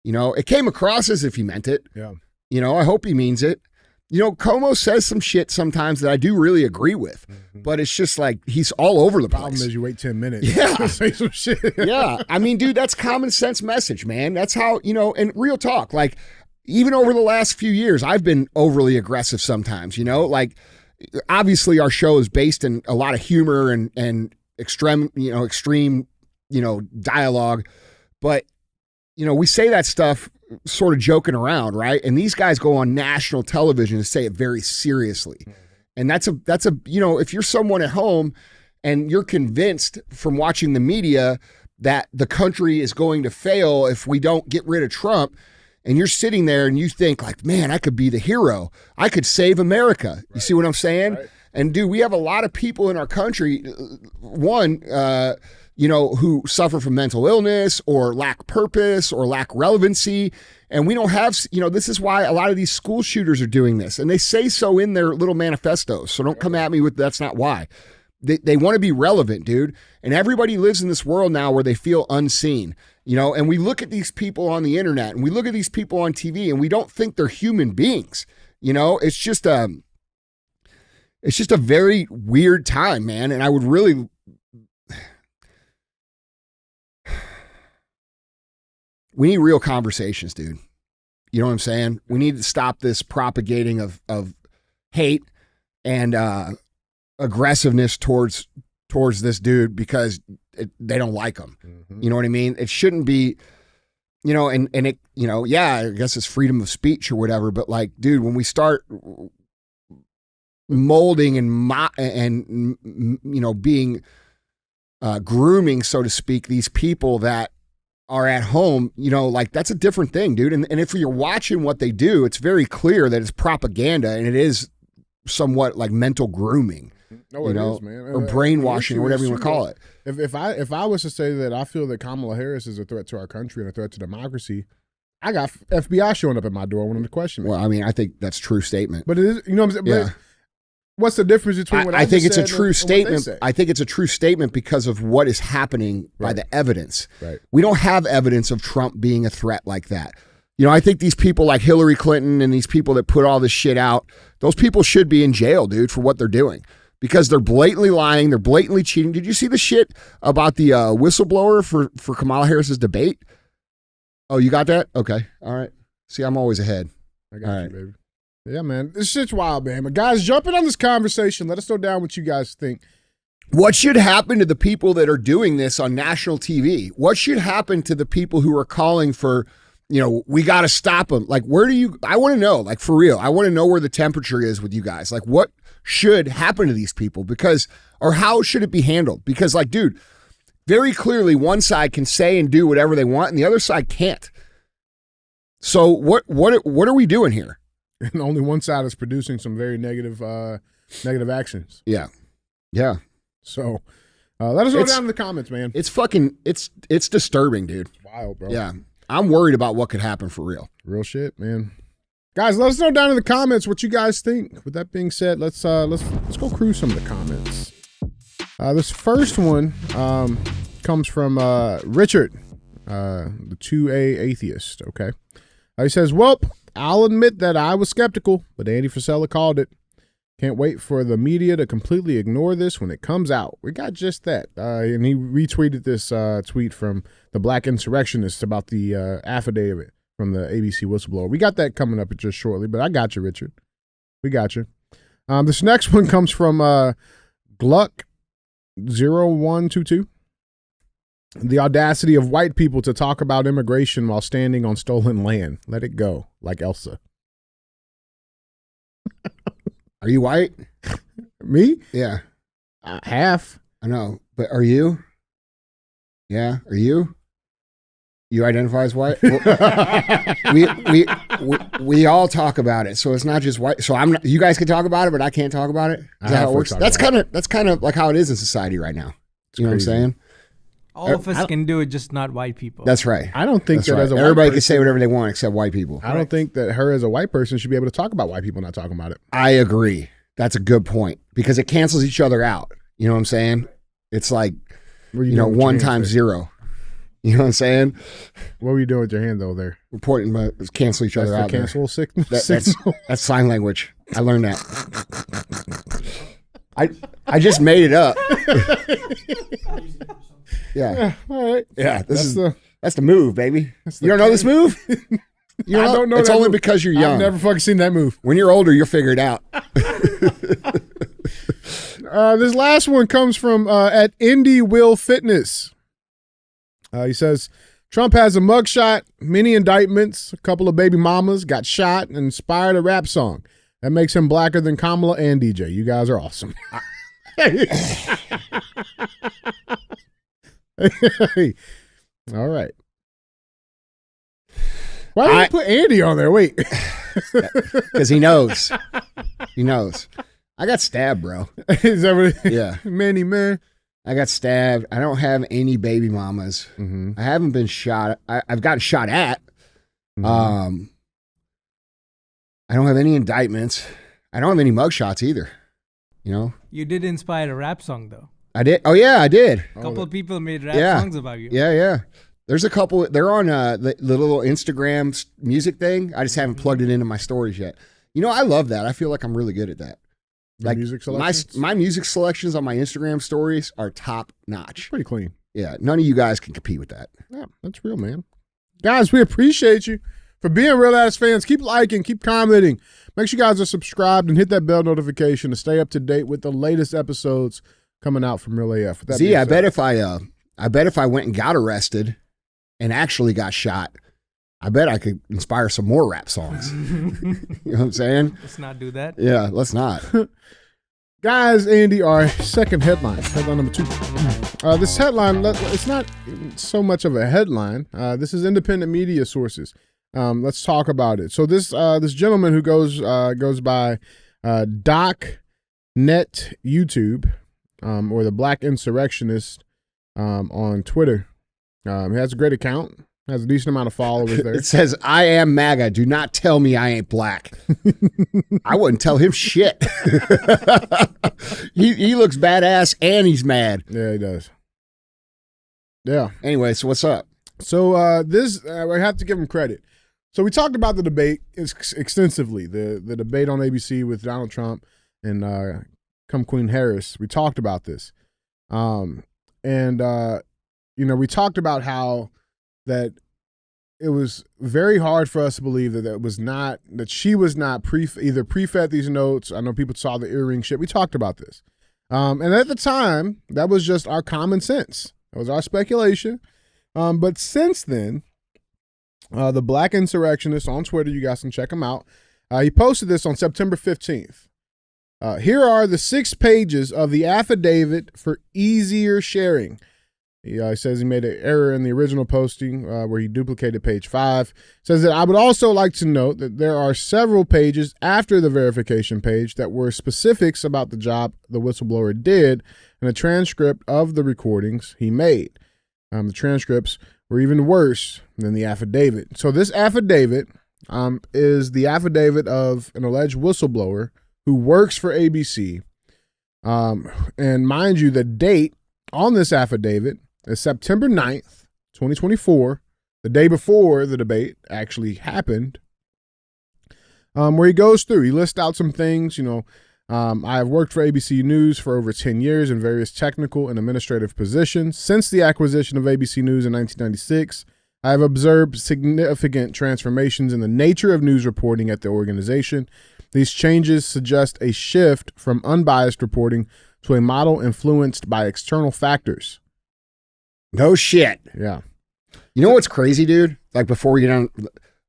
You know, it came across as if he meant it. Yeah. You know, I hope he means it. You know, Cuomo says some shit sometimes that I do really agree with, but it's just like he's all over the place. Problem is you wait 10 minutes. Yeah. To say some shit. Yeah. I mean, dude, that's common sense message, man. That's how, you know, and real talk. Like, even over the last few years, I've been overly aggressive sometimes, you know, like obviously our show is based in a lot of humor and extreme, dialogue, but we say that stuff sort of joking around, right? And these guys go on national television to say it very seriously. And that's a, if you're someone at home and you're convinced from watching the media that the country is going to fail if we don't get rid of Trump, and you're sitting there and you think like, man, I could be the hero. I could save America. Right. You see what I'm saying? Right. And dude, we have a lot of people in our country, who suffer from mental illness or lack purpose or lack relevancy. And we don't have, this is why a lot of these school shooters are doing this. And they say so in their little manifestos. So don't come at me with that's not why. They want to be relevant, dude. And everybody lives in this world now where they feel unseen, and we look at these people on the internet and we look at these people on TV and we don't think they're human beings. It's just a very weird time, man. And I would really, we need real conversations, dude. You know what I'm saying? We need to stop this propagating of hate and aggressiveness towards this dude because they don't like him. Mm-hmm. You know what I mean? It shouldn't be, and it, I guess it's freedom of speech or whatever, but like, dude, when we start molding and being grooming, so to speak, these people that are at home, like that's a different thing, dude. And if you're watching what they do, it's very clear that it's propaganda and it is somewhat like mental grooming. No, it is, man. Or brainwashing, or whatever you want to call it. If I was to say that I feel that Kamala Harris is a threat to our country and a threat to democracy, I got FBI showing up at my door wanting to question me. Well, I mean, I think that's a true statement. But it is, what I'm saying? Yeah. What's the difference between what I think it's a said true and statement. what they say? I think it's a true statement because of what is happening by the evidence. Right. We don't have evidence of Trump being a threat like that. I think these people like Hillary Clinton and these people that put all this shit out, those people should be in jail, dude, for what they're doing. Because they're blatantly lying, they're blatantly cheating. Did you see the shit about the whistleblower for Kamala Harris's debate? Oh, you got that? Okay, all right. See, I'm always ahead. I got you, baby. Yeah, man. This shit's wild, man. But guys, jump in on this conversation. Let us know down what you guys think. What should happen to the people that are doing this on national TV? What should happen to the people who are calling for, we got to stop them? Like, I want to know, like, for real. I want to know where the temperature is with you guys. Like, what should happen to these people? Or how should it be handled? Because, like, dude, very clearly one side can say and do whatever they want and the other side can't. So what are we doing here? And only one side is producing some very negative actions. Yeah. Yeah. So let us know down in the comments, man. It's disturbing, dude. It's wild, bro. Yeah. I'm worried about what could happen for real. Real shit, man. Guys, let us know down in the comments what you guys think. With that being said, let's go cruise some of the comments. This first one comes from Richard, the 2A atheist. Okay, he says, "Well, I'll admit that I was skeptical, but Andy Frisella called it. Can't wait for the media to completely ignore this when it comes out." We got just that, and he retweeted this tweet from the Black Insurrectionists about the affidavit from the ABC whistleblower. We got that coming up just shortly, but I got you, Richard. We got you. This next one comes from Gluck0122. The audacity of white people to talk about immigration while standing on stolen land. Let it go, like Elsa. Are you white? Me? Yeah. Half. I know, but are you? Yeah, are you? You identify as white? we all talk about it, so it's not just white. So you guys can talk about it, but I can't talk about it. Is that how it works? That's kind of like how it is in society right now. You know what I'm saying? All of us can do it, just not white people. That's right. I don't think that as a everybody white can say whatever they want except white people. I don't think that her as a white person should be able to talk about white people not talking about it. I agree. That's a good point because it cancels each other out. You know what I'm saying? It's like, 1 times 0. You know what I'm saying? What were you doing with your hand though there? We're pointing, but cancel each other out. Cancel signal. That's sign language. I learned that. I just made it up. Yeah. All right. Yeah. That's the move, baby. You don't know this move? You know, I don't know. It's that only move. because you're young. I've never fucking seen that move. When you're older, you'll figure it out. This last one comes from at Indie Will Fitness. He says, Trump has a mugshot, many indictments, a couple of baby mamas, got shot, and inspired a rap song. That makes him blacker than Kamala and DJ. You guys are awesome. All right. Why did you put Andy on there? Wait. Because he knows. He knows. I got stabbed, bro. Is that what it is? Yeah. Many man. I got stabbed. I don't have any baby mamas. Mm-hmm. I haven't been shot. I've gotten shot at. Mm-hmm. I don't have any indictments. I don't have any mugshots either. You know? You did inspire a rap song, though. I did. Oh, yeah, I did. A couple of people made rap songs about you. Yeah. There's a couple. They're on the little Instagram music thing. I just haven't plugged it into my stories yet. You know, I love that. I feel like I'm really good at that. Like music selections? My music selections on my Instagram stories are top notch. Pretty clean. Yeah, none of you guys can compete with that. Yeah, that's real, man. Guys, we appreciate you for being Real Ass fans. Keep liking, keep commenting. Make sure you guys are subscribed and hit that bell notification to stay up to date with the latest episodes coming out from Real AF. See, I bet if I went and got arrested and actually got shot, I bet I could inspire some more rap songs. You know what I'm saying? Let's not do that. Yeah, let's not. Guys, Andy, our second headline number 2. This headline, it's not so much of a headline. This is independent media sources. Let's talk about it. So this gentleman who goes by Doc Net YouTube, or the Black Insurrectionist on Twitter. He has a great account. Has a decent amount of followers there. It says, I am MAGA. Do not tell me I ain't black. I wouldn't tell him shit. He looks badass and he's mad. Yeah, he does. Yeah. Anyway, so what's up? So I have to give him credit. So we talked about the debate extensively, the debate on ABC with Donald Trump and Queen Harris. We talked about this. We talked about how that it was very hard for us to believe that she was not either pre-fed these notes. I know people saw the earring shit. We talked about this. And at the time, that was just our common sense. That was our speculation. But since then, the Black Insurrectionist on Twitter, you guys can check him out. He posted this on September 15th. Here are the 6 pages of the affidavit for easier sharing. He says he made an error in the original posting where he duplicated page 5. Says that I would also like to note that there are several pages after the verification page that were specifics about the job the whistleblower did and a transcript of the recordings he made. The transcripts were even worse than the affidavit. So this affidavit is the affidavit of an alleged whistleblower who works for ABC. And mind you, the date on this affidavit is September 9th, 2024, the day before the debate actually happened, where he goes through. He lists out some things, I have worked for ABC News for over 10 years in various technical and administrative positions. Since the acquisition of ABC News in 1996, I have observed significant transformations in the nature of news reporting at the organization. These changes suggest a shift from unbiased reporting to a model influenced by external factors. No shit. Yeah. You know what's crazy, dude? Like before we get on,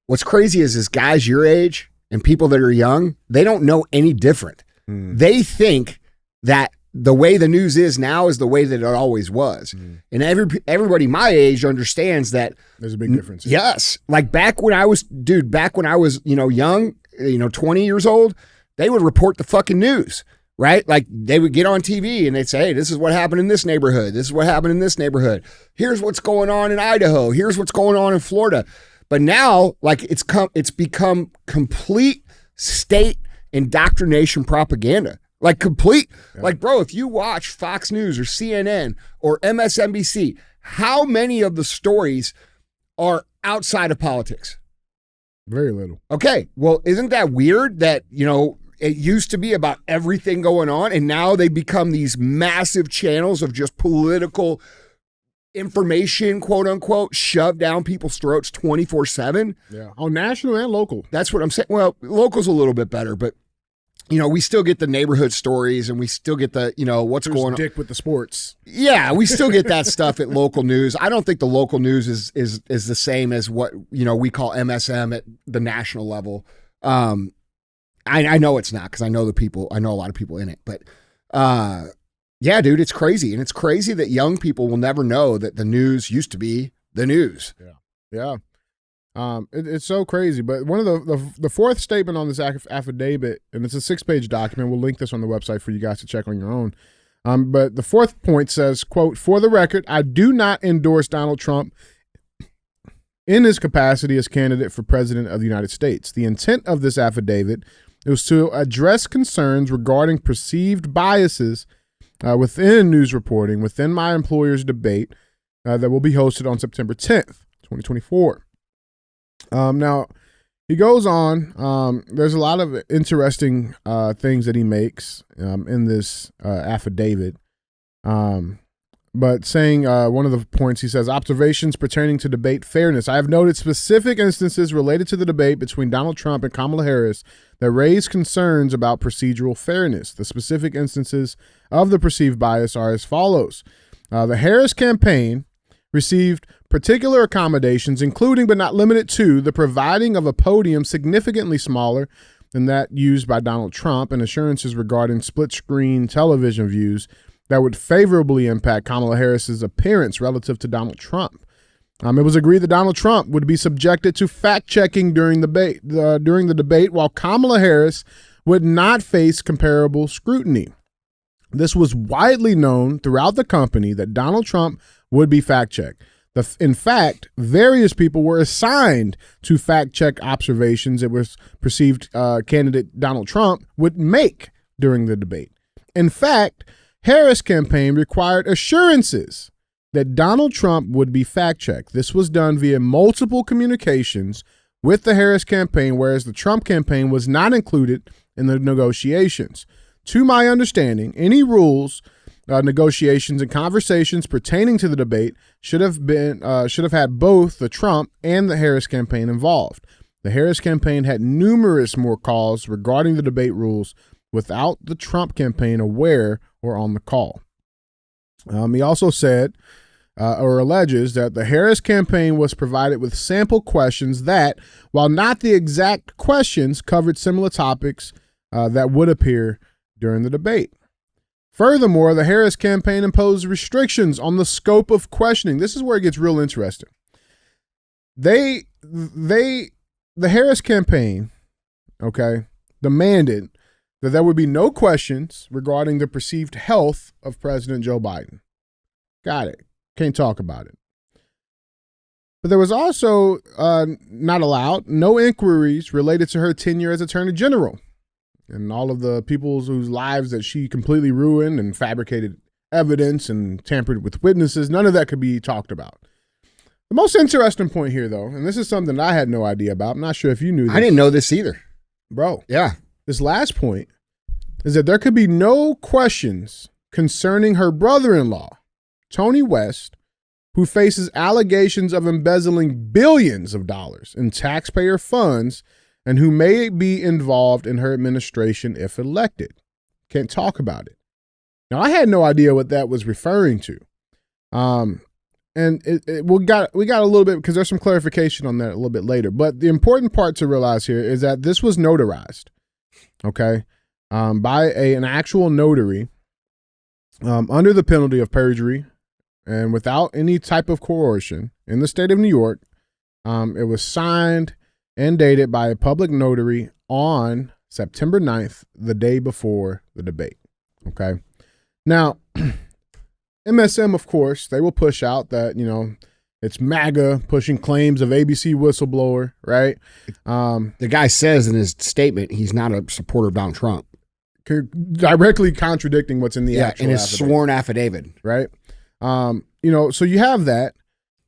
what's crazy is guys your age and people that are young, they don't know any different. They think that the way the news is now is the way that it always was. And everybody my age understands that there's a big difference. Yes. Like back when I was young, 20 years old, they would report the fucking news. Right? Like they would get on TV and they'd say, hey, this is what happened in this neighborhood. This is what happened in this neighborhood. Here's what's going on in Idaho. Here's what's going on in Florida. But now, like it's become complete state indoctrination propaganda. Like complete. Yeah. Like, bro, if you watch Fox News or CNN or MSNBC, how many of the stories are outside of politics? Very little. Okay. Well, isn't that weird that, it used to be about everything going on, and now they become these massive channels of just political information, quote unquote, shoved down people's throats 24/7. Yeah. On national and local. That's what I'm saying. Well, local's a little bit better, but we still get the neighborhood stories and we still get the, what's There's going on. Dick with the sports. Yeah, we still get that stuff at local news. I don't think the local news is the same as what, we call MSM at the national level. I know it's not because I know a lot of people in it, but yeah, dude, it's crazy. And it's crazy that young people will never know that the news used to be the news. Yeah. It's so crazy. But one of the fourth statement on this affidavit, and it's a 6-page document. We'll link this on the website for you guys to check on your own. But the fourth point says, quote, "For the record, I do not endorse Donald Trump in his capacity as candidate for president of the United States. The intent of this affidavit is to address concerns regarding perceived biases within news reporting within my employer's debate that will be hosted on September 10th, 2024. Now, he goes on. There's a lot of interesting things that he makes in this affidavit. But saying one of the points, he says, observations pertaining to debate fairness. I have noted specific instances related to the debate between Donald Trump and Kamala Harris that raise concerns about procedural fairness. The specific instances of the perceived bias are as follows. The Harris campaign received particular accommodations, including but not limited to the providing of a podium significantly smaller than that used by Donald Trump and assurances regarding split-screen television views that would favorably impact Kamala Harris's appearance relative to Donald Trump. It was agreed that Donald Trump would be subjected to fact-checking during the debate, while Kamala Harris would not face comparable scrutiny. This was widely known throughout the company that Donald Trump would be fact-checked. In fact, various people were assigned to fact-check observations that was perceived candidate Donald Trump would make during the debate. In fact, Harris campaign required assurances that Donald Trump would be fact-checked. This was done via multiple communications with the Harris campaign, whereas the Trump campaign was not included in the negotiations. To my understanding, any rules, negotiations, and conversations pertaining to the debate should have had both the Trump and the Harris campaign involved. The Harris campaign had numerous more calls regarding the debate rules without the Trump campaign aware or on the call. He also said or alleges that the Harris campaign was provided with sample questions that, while not the exact questions, covered similar topics that would appear during the debate. Furthermore, the Harris campaign imposed restrictions on the scope of questioning. This is where it gets real interesting. The Harris campaign, demanded that there would be no questions regarding the perceived health of President Joe Biden. Got it. Can't talk about it. But there was also not allowed no inquiries related to her tenure as Attorney General and all of the people whose lives that she completely ruined and fabricated evidence and tampered with witnesses. None of that could be talked about. The most interesting point here, though, and this is something I had no idea about. I'm not sure if you knew this. I didn't know this either. Bro. Yeah. This last point is that there could be no questions concerning her brother-in-law, Tony West, who faces allegations of embezzling billions of dollars in taxpayer funds and who may be involved in her administration if elected. Can't talk about it. Now, I had no idea what that was referring to. And we got a little bit, because there's some clarification on that a little bit later. But the important part to realize here is that this was notarized, by an actual notary under the penalty of perjury and without any type of coercion in the state of New York. It was signed and dated by a public notary on September 9th, the day before the debate. Okay. Now, MSM, of course, they will push out that, it's MAGA pushing claims of ABC whistleblower, right? The guy says in his statement he's not a supporter of Donald Trump. Directly contradicting what's in the actual in his affidavit. Sworn affidavit. Right? So you have that.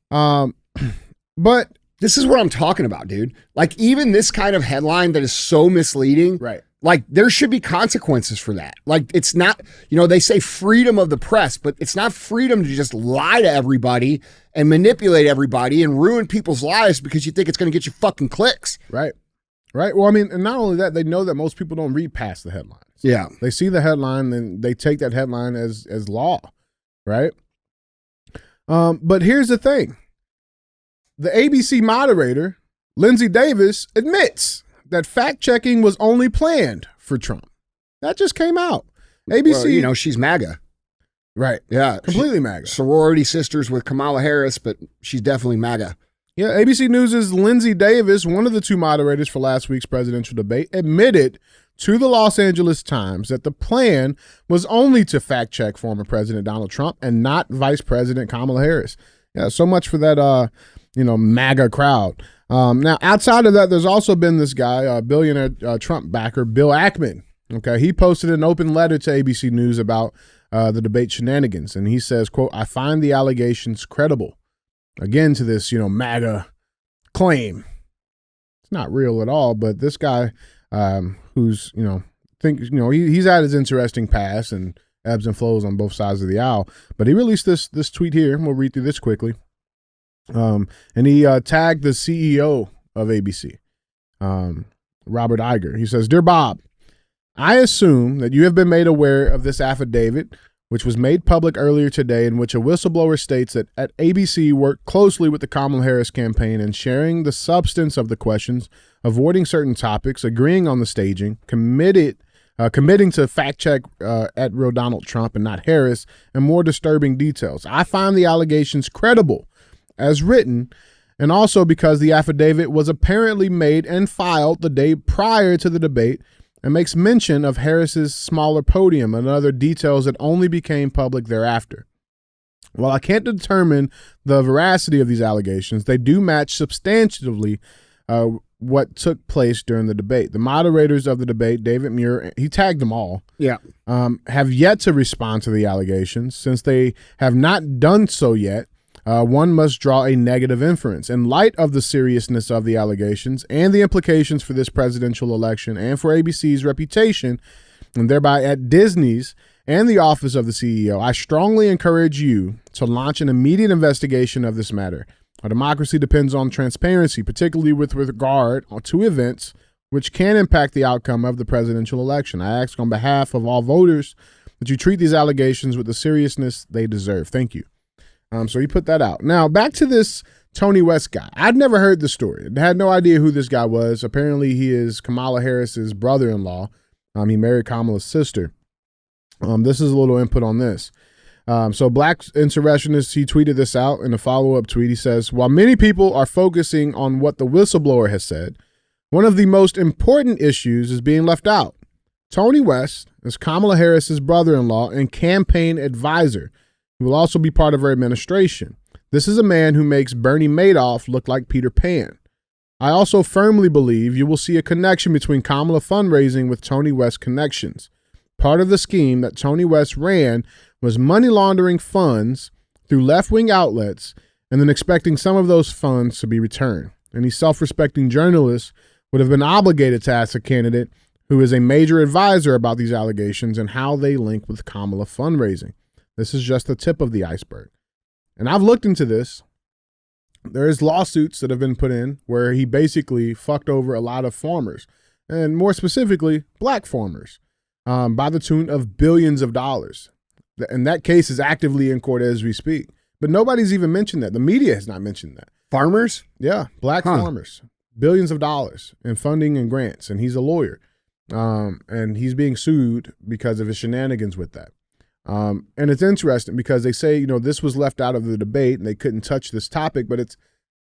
But this is what I'm talking about, dude. Like, even this kind of headline that is so misleading. Right. Like, there should be consequences for that. Like, it's not, they say freedom of the press, but it's not freedom to just lie to everybody and manipulate everybody and ruin people's lives because you think it's going to get you fucking clicks. Right. Well, I mean, and not only that, they know that most people don't read past the headlines. Yeah. They see the headline and they take that headline as law, right? But here's the thing. The ABC moderator, Linsey Davis, admits that fact-checking was only planned for Trump. That just came out. ABC... Well, she's MAGA. Right. Yeah. Completely MAGA. Sorority sisters with Kamala Harris, but she's definitely MAGA. Yeah, ABC News' Linsey Davis, one of the two moderators for last week's presidential debate, admitted to the Los Angeles Times that the plan was only to fact-check former President Donald Trump and not Vice President Kamala Harris. Yeah, so much for that, MAGA crowd. Now, outside of that, there's also been this guy, billionaire Trump backer, Bill Ackman. Okay, he posted an open letter to ABC News about the debate shenanigans, and he says, quote, "I find the allegations credible." Again, to this, MAGA claim. It's not real at all, but this guy, who's, he's had his interesting past and ebbs and flows on both sides of the aisle, but he released this tweet here, and we'll read through this quickly. And he tagged the CEO of ABC, Robert Iger. He says, "Dear Bob, I assume that you have been made aware of this affidavit, which was made public earlier today, in which a whistleblower states that at ABC worked closely with the Kamala Harris campaign in sharing the substance of the questions, avoiding certain topics, agreeing on the staging, committing to fact check at real Donald Trump and not Harris, and more disturbing details. I find the allegations credible as written, and also because the affidavit was apparently made and filed the day prior to the debate and makes mention of Harris's smaller podium and other details that only became public thereafter. While I can't determine the veracity of these allegations, they do match substantively what took place during the debate. The moderators of the debate, David Muir, he tagged them all, have yet to respond to the allegations. Since they have not done so yet, one must draw a negative inference. In light of the seriousness of the allegations and the implications for this presidential election and for ABC's reputation, and thereby at Disney's and the office of the CEO, I strongly encourage you to launch an immediate investigation of this matter. Our democracy depends on transparency, particularly with regard to events which can impact the outcome of the presidential election. I ask on behalf of all voters that you treat these allegations with the seriousness they deserve. Thank you." So he put that out. Now, back to this Tony West guy. I'd never heard the story. I had no idea who this guy was. Apparently, he is Kamala Harris's brother-in-law. He married Kamala's sister. This is a little input on this. So Black Insurrectionist, he tweeted this out in a follow-up tweet. He says, "While many people are focusing on what the whistleblower has said, one of the most important issues is being left out. Tony West is Kamala Harris's brother-in-law and campaign advisor, who will also be part of her administration. This is a man who makes Bernie Madoff look like Peter Pan. I also firmly believe you will see a connection between Kamala fundraising with Tony West connections. Part of the scheme that Tony West ran was money laundering funds through left-wing outlets and then expecting some of those funds to be returned. Any self-respecting journalist would have been obligated to ask a candidate who is a major advisor about these allegations and how they link with Kamala fundraising. This is just the tip of the iceberg." And I've looked into this. There's lawsuits that have been put in where he basically fucked over a lot of farmers, and more specifically, black farmers, by the tune of billions of dollars. And that case is actively in court as we speak. But nobody's even mentioned that. The media has not mentioned that. Farmers? Yeah, black farmers. Billions of dollars in funding and grants. And he's a lawyer. And he's being sued because of his shenanigans with that. And it's interesting because they say, this was left out of the debate and they couldn't touch this topic, but it's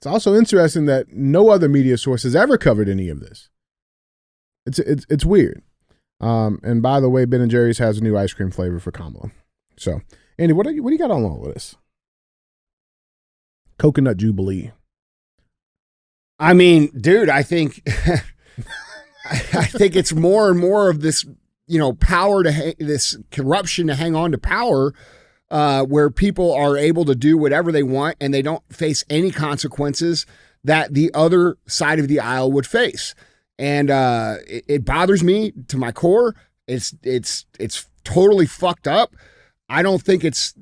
also interesting that no other media source has ever covered any of this. It's weird. And by the way, Ben & Jerry's has a new ice cream flavor for Kamala. So, Andy, what do you got on all of this? Coconut Jubilee. I mean, dude, I think I think it's more and more of this, power this corruption to hang on to power, where people are able to do whatever they want and they don't face any consequences that the other side of the aisle would face. And it bothers me to my core. It's totally fucked up. I don't think it's,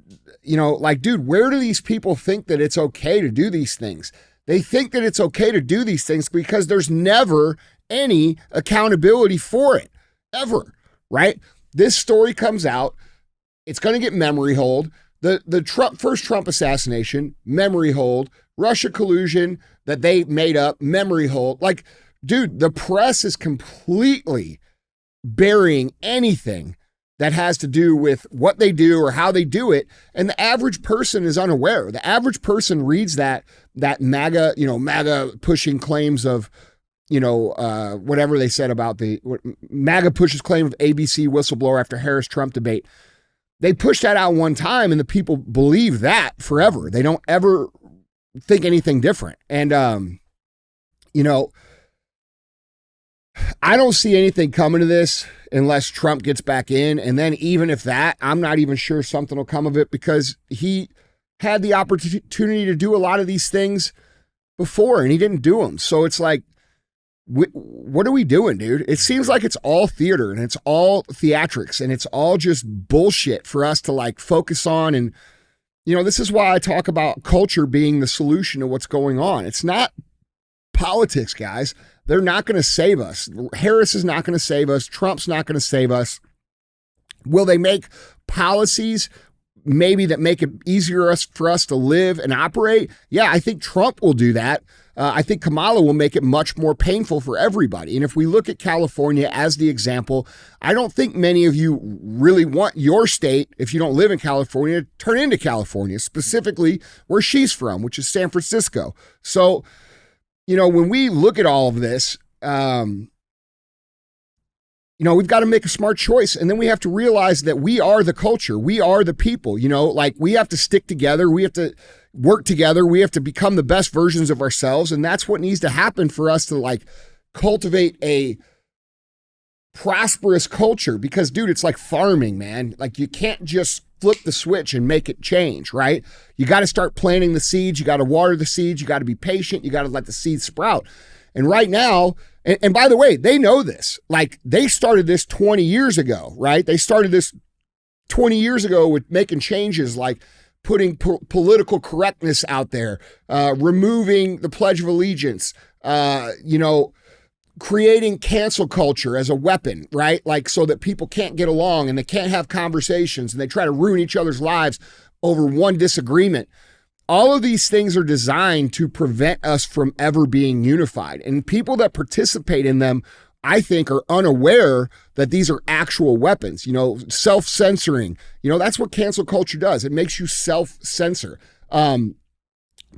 like, dude, where do these people think that it's okay to do these things? They think that it's okay to do these things because there's never any accountability for it, ever, right? This story comes out. It's going to get memory hold. The first Trump assassination, memory hold. Russia collusion that they made up, memory hold. Like, dude, the press is completely burying anything that has to do with what they do or how they do it. And the average person is unaware. The average person reads that MAGA pushing claims of, whatever they said about MAGA pushes claim of ABC whistleblower after Harris-Trump debate. They push that out one time and the people believe that forever. They don't ever think anything different. And, I don't see anything coming to this unless Trump gets back in. And then even if that, I'm not even sure something will come of it because he had the opportunity to do a lot of these things before and he didn't do them. So it's like, what are we doing, dude? It seems like it's all theater and it's all theatrics and it's all just bullshit for us to like focus on. And, this is why I talk about culture being the solution to what's going on. It's not politics, guys. They're not going to save us. Harris is not going to save us. Trump's not going to save us. Will they make policies maybe that make it easier for us to live and operate? Yeah, I think Trump will do that. I think Kamala will make it much more painful for everybody. And if we look at California as the example, I don't think many of you really want your state, if you don't live in California, to turn into California, specifically where she's from, which is San Francisco. So, when we look at all of this, we've got to make a smart choice. And then we have to realize that we are the culture. We are the people, we have to stick together. We have to work together. We have to become the best versions of ourselves. And that's what needs to happen for us to cultivate a prosperous culture because, dude, it's like farming, man. Like you can't just flip the switch and make it change, right? You got to start planting the seeds. You got to water the seeds. You got to be patient. You got to let the seeds sprout. And right now, and by the way, they know this. Like they started this 20 years ago, right? They started this 20 years ago with making changes like putting political correctness out there, removing the Pledge of Allegiance, creating cancel culture as a weapon, right? Like so that people can't get along and they can't have conversations and they try to ruin each other's lives over one disagreement. All of these things are designed to prevent us from ever being unified. And people that participate in them, I think, are unaware that these are actual weapons, self-censoring. That's what cancel culture does. It makes you self-censor.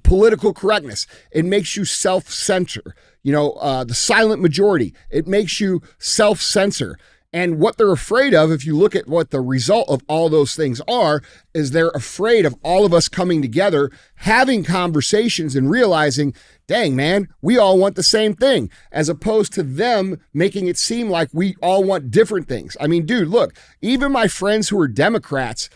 Political correctness, it makes you self-censor. The silent majority, it makes you self-censor. And what they're afraid of, if you look at what the result of all those things are, is they're afraid of all of us coming together, having conversations and realizing, dang, man, we all want the same thing, as opposed to them making it seem like we all want different things. I mean, dude, look, even my friends who are Democrats,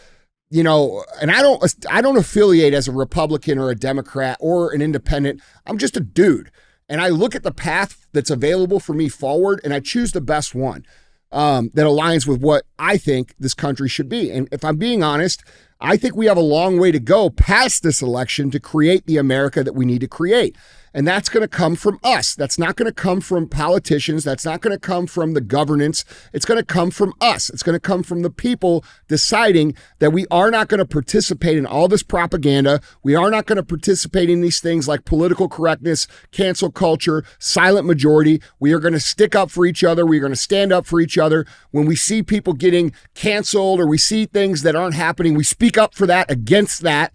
and I don't affiliate as a Republican or a Democrat or an independent. I'm just a dude. And I look at the path that's available for me forward and I choose the best one that aligns with what I think this country should be. And if I'm being honest, I think we have a long way to go past this election to create the America that we need to create. And that's going to come from us. That's not going to come from politicians. That's not going to come from the governance. It's going to come from us. It's going to come from the people deciding that we are not going to participate in all this propaganda. We are not going to participate in these things like political correctness, cancel culture, silent majority. We are going to stick up for each other. We're going to stand up for each other. When we see people getting canceled or we see things that aren't happening, we speak up for that, against that.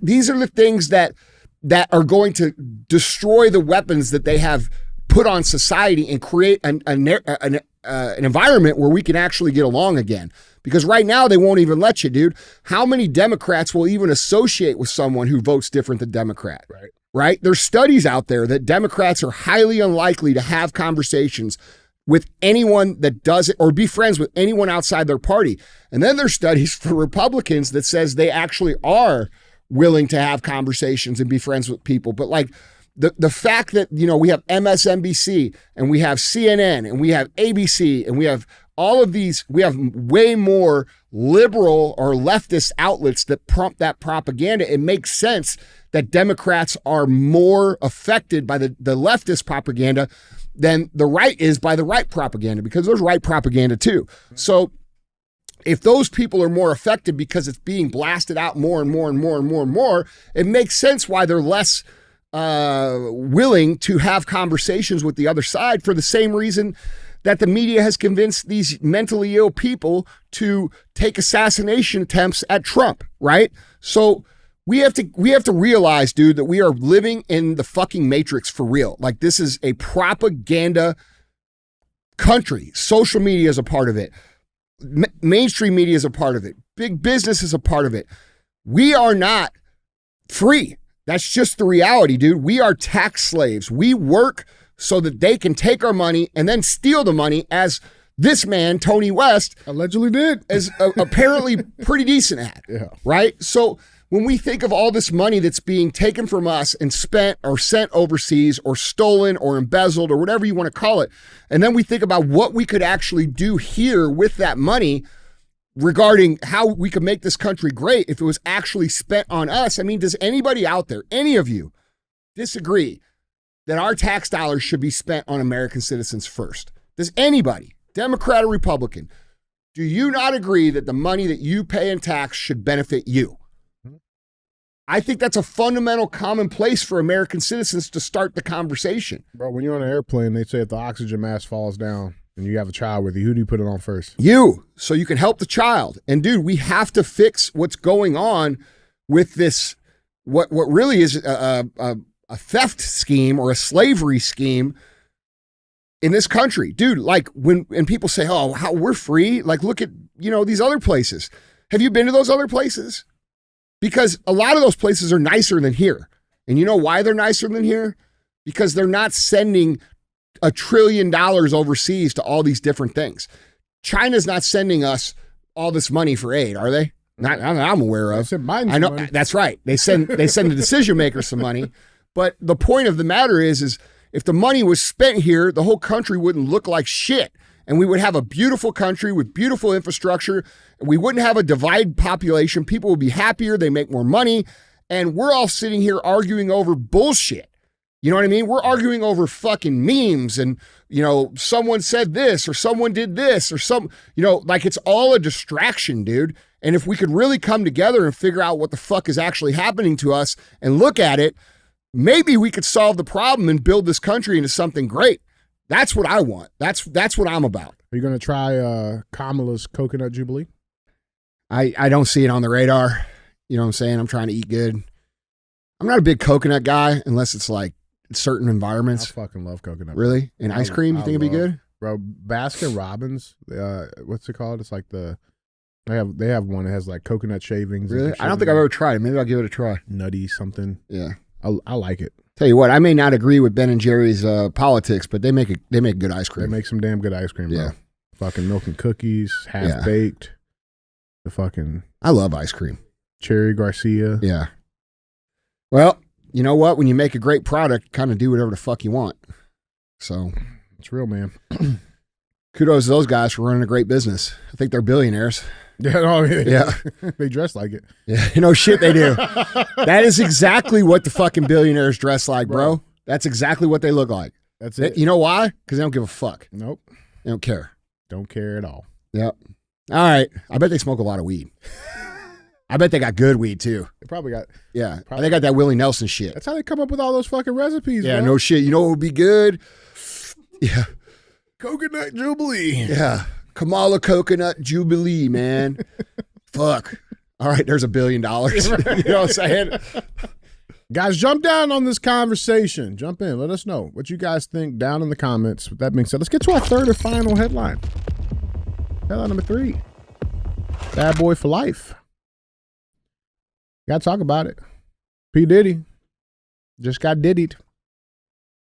These are the things that are going to destroy the weapons that they have put on society and create an environment where we can actually get along again. Because right now they won't even let you, dude. How many Democrats will even associate with someone who votes different than Democrat? Right? There's studies out there that Democrats are highly unlikely to have conversations with anyone that does it or be friends with anyone outside their party. And then there's studies for Republicans that says they actually are willing to have conversations and be friends with people. But like, the fact that, you know, we have MSNBC and we have CNN and we have ABC and we have all of these, we have way more liberal or leftist outlets that prompt that propaganda. It makes sense that Democrats are more affected by the leftist propaganda than the right is by the right propaganda, because there's right propaganda too. So if those people are more affected because it's being blasted out more and more and more and more and more, it makes sense why they're less willing to have conversations with the other side, for the same reason that the media has convinced these mentally ill people to take assassination attempts at Trump, right? So we have to realize, dude, that we are living in the fucking matrix for real. Like, this is a propaganda country. Social media is a part of it. Mainstream media is a part of it. Big business is a part of it. We are not free. That's just the reality, dude. We are tax slaves. We work so that they can take our money and then steal the money, as this man, Tony West, allegedly did, is apparently pretty decent at. Yeah. Right? So when we think of all this money that's being taken from us and spent or sent overseas or stolen or embezzled or whatever you want to call it, and then we think about what we could actually do here with that money regarding how we could make this country great if it was actually spent on us. I mean, does anybody out there, any of you, disagree that our tax dollars should be spent on American citizens first? Does anybody, Democrat or Republican, do you not agree that the money that you pay in tax should benefit you? I think that's a fundamental commonplace for American citizens to start the conversation. Bro, when you're on an airplane, they say if the oxygen mask falls down and you have a child with you, who do you put it on first? You, so you can help the child. And dude, we have to fix what's going on with this, what really is a theft scheme or a slavery scheme in this country. Dude, like when people say, oh, how we're free, like look at, you know, these other places. Have you been to those other places? Because a lot of those places are nicer than here. And you know why they're nicer than here? Because they're not sending $1 trillion overseas to all these different things. China's not sending us all this money for aid, are they? Not I'm aware of. I know money. That's right. They send the decision makers some money. But the point of the matter is if the money was spent here, the whole country wouldn't look like shit. And we would have a beautiful country with beautiful infrastructure. We wouldn't have a divided population. People would be happier. They make more money. And we're all sitting here arguing over bullshit. You know what I mean? We're arguing over fucking memes and, you know, someone said this or someone did this or some, you know, like it's all a distraction, dude. And if we could really come together and figure out what the fuck is actually happening to us and look at it, maybe we could solve the problem and build this country into something great. That's what I want. That's what I'm about. Are you going to try Kamala's Coconut Jubilee? I don't see it on the radar. You know what I'm saying? I'm trying to eat good. I'm not a big coconut guy unless it's like certain environments. I fucking love coconut. Really? And ice cream? You think it'd be good? Bro, Baskin Robbins, what's it called? It's like they have one that has like coconut shavings. Really? I don't think I've ever tried it. Maybe I'll give it a try. Nutty something. Yeah. I like it. Tell you what, I may not agree with Ben and Jerry's politics, but they make good ice cream. They make some damn good ice cream, bro. Yeah. Fucking milk and cookies, half baked. The fucking I love ice cream. Cherry Garcia. Yeah. Well, you know what? When you make a great product, kind of do whatever the fuck you want. So it's real, man. Kudos to those guys for running a great business. I think they're billionaires. Yeah. They dress like it. Yeah, you know, shit they do. That is exactly what the fucking billionaires dress like, bro. That's exactly what they look like. That's it. You know why? Because they don't give a fuck. Nope. They don't care. Don't care at all. Yep. All right. I bet they smoke a lot of weed. I bet they got good weed too. They probably got. Yeah. They got that Willie Nelson shit. That's how they come up with all those fucking recipes. Yeah, bro. no shit. You know what would be good? Yeah. Coconut Jubilee. Yeah. Kamala Coconut Jubilee, man. Fuck. All right, there's $1 billion. You know what I'm saying? Guys, jump down on this conversation. Jump in. Let us know what you guys think down in the comments. With that being said, let's get to our third and final headline. Headline number 3. Bad boy for life. Gotta talk about it. P. Diddy just got diddied.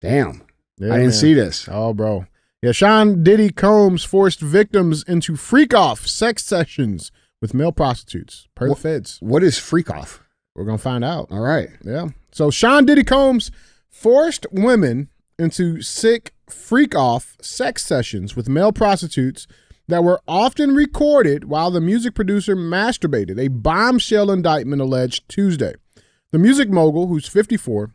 Damn. Yeah, I didn't see this. Oh, bro. Yeah, Sean Diddy Combs forced victims into freak-off sex sessions with male prostitutes, per the feds. What is freak-off? We're going to find out. All right. Yeah. So Sean Diddy Combs forced women into sick freak-off sex sessions with male prostitutes that were often recorded while the music producer masturbated, a bombshell indictment alleged Tuesday. The music mogul, who's 54,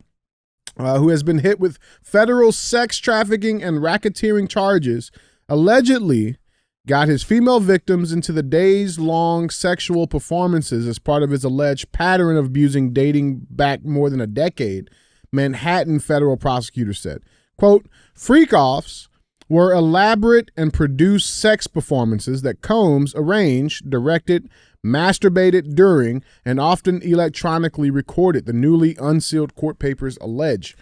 who has been hit with federal sex trafficking and racketeering charges, allegedly got his female victims into the days-long sexual performances as part of his alleged pattern of abusing dating back more than a decade, Manhattan federal prosecutors said. Quote, freak-offs were elaborate and produced sex performances that Combs arranged, directed, masturbated during, and often electronically recorded, the newly unsealed court papers allege.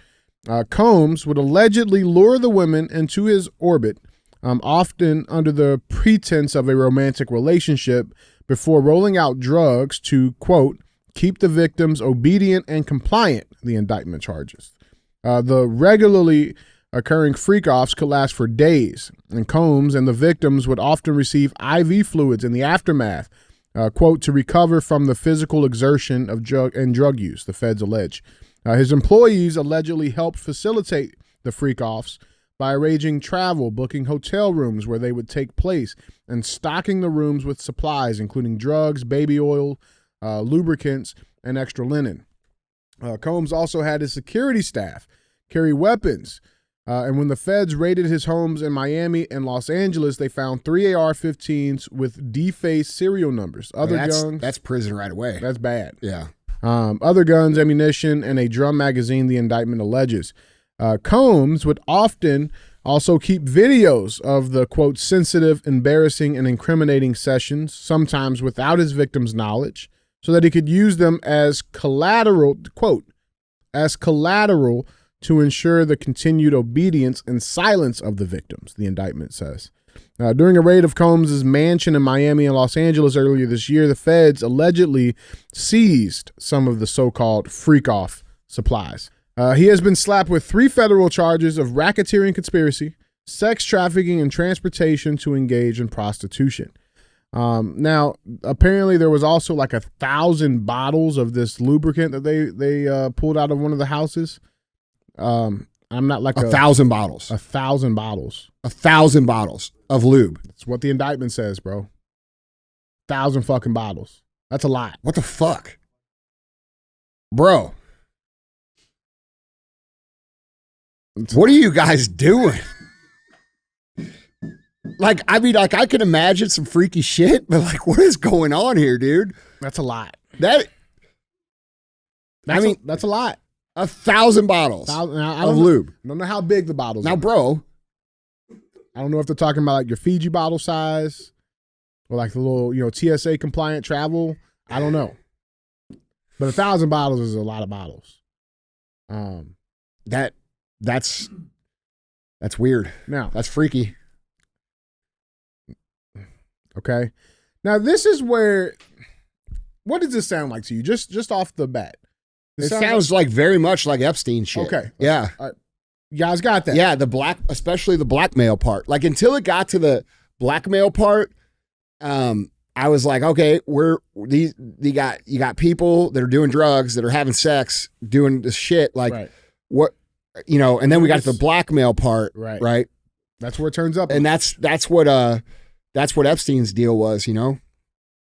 Combs would allegedly lure the women into his orbit, often under the pretense of a romantic relationship, before rolling out drugs to, quote, keep the victims obedient and compliant, the indictment charges. The regularly occurring freak-offs could last for days, and Combs and the victims would often receive IV fluids in the aftermath, quote, to recover from the physical exertion of drug use, the feds allege. His employees allegedly helped facilitate the freak-offs by arranging travel, booking hotel rooms where they would take place, and stocking the rooms with supplies, including drugs, baby oil, lubricants, and extra linen. Combs also had his security staff carry weapons, and when the feds raided his homes in Miami and Los Angeles, they found 3 AR-15s with defaced serial numbers. That's prison right away. That's bad. Yeah. Other guns, ammunition, and a drum magazine, the indictment alleges. Combs would often also keep videos of the, quote, sensitive, embarrassing, and incriminating sessions, sometimes without his victims' knowledge, so that he could use them as collateral, quote, as collateral to ensure the continued obedience and silence of the victims, the indictment says. During a raid of Combs' mansion in Miami and Los Angeles earlier this year, the feds allegedly seized some of the so-called freak-off supplies. He has been slapped with 3 federal charges of racketeering conspiracy, sex trafficking, and transportation to engage in prostitution. Now, apparently there was also like 1,000 bottles of this lubricant that they pulled out of one of the houses. I'm not like 1,000 bottles. 1,000 bottles. 1,000 bottles of lube. That's what the indictment says, bro. 1,000 fucking bottles. That's a lot. What the fuck? Bro. What are you guys doing? Like, I mean, like, I can imagine some freaky shit, but like, what is going on here, dude? That's a lot. That's a lot. 1,000 bottles of lube. I don't know how big the bottles now, are. bro. I don't know if they're talking about like your Fiji bottle size or like the little, TSA compliant travel. I don't know. But 1,000 bottles is a lot of bottles. That's weird. Now, that's freaky. Okay. Now, this is where, what does this sound like to you? Just off the bat. It sounds like very much like Epstein shit. Okay. Yeah. You guys got that. Yeah, especially the blackmail part. Like, until it got to the blackmail part, I was like, okay, you got people that are doing drugs, that are having sex, doing this shit. Like, right. What, and then we got to the blackmail part. Right. That's where it turns up. And that's what Epstein's deal was, All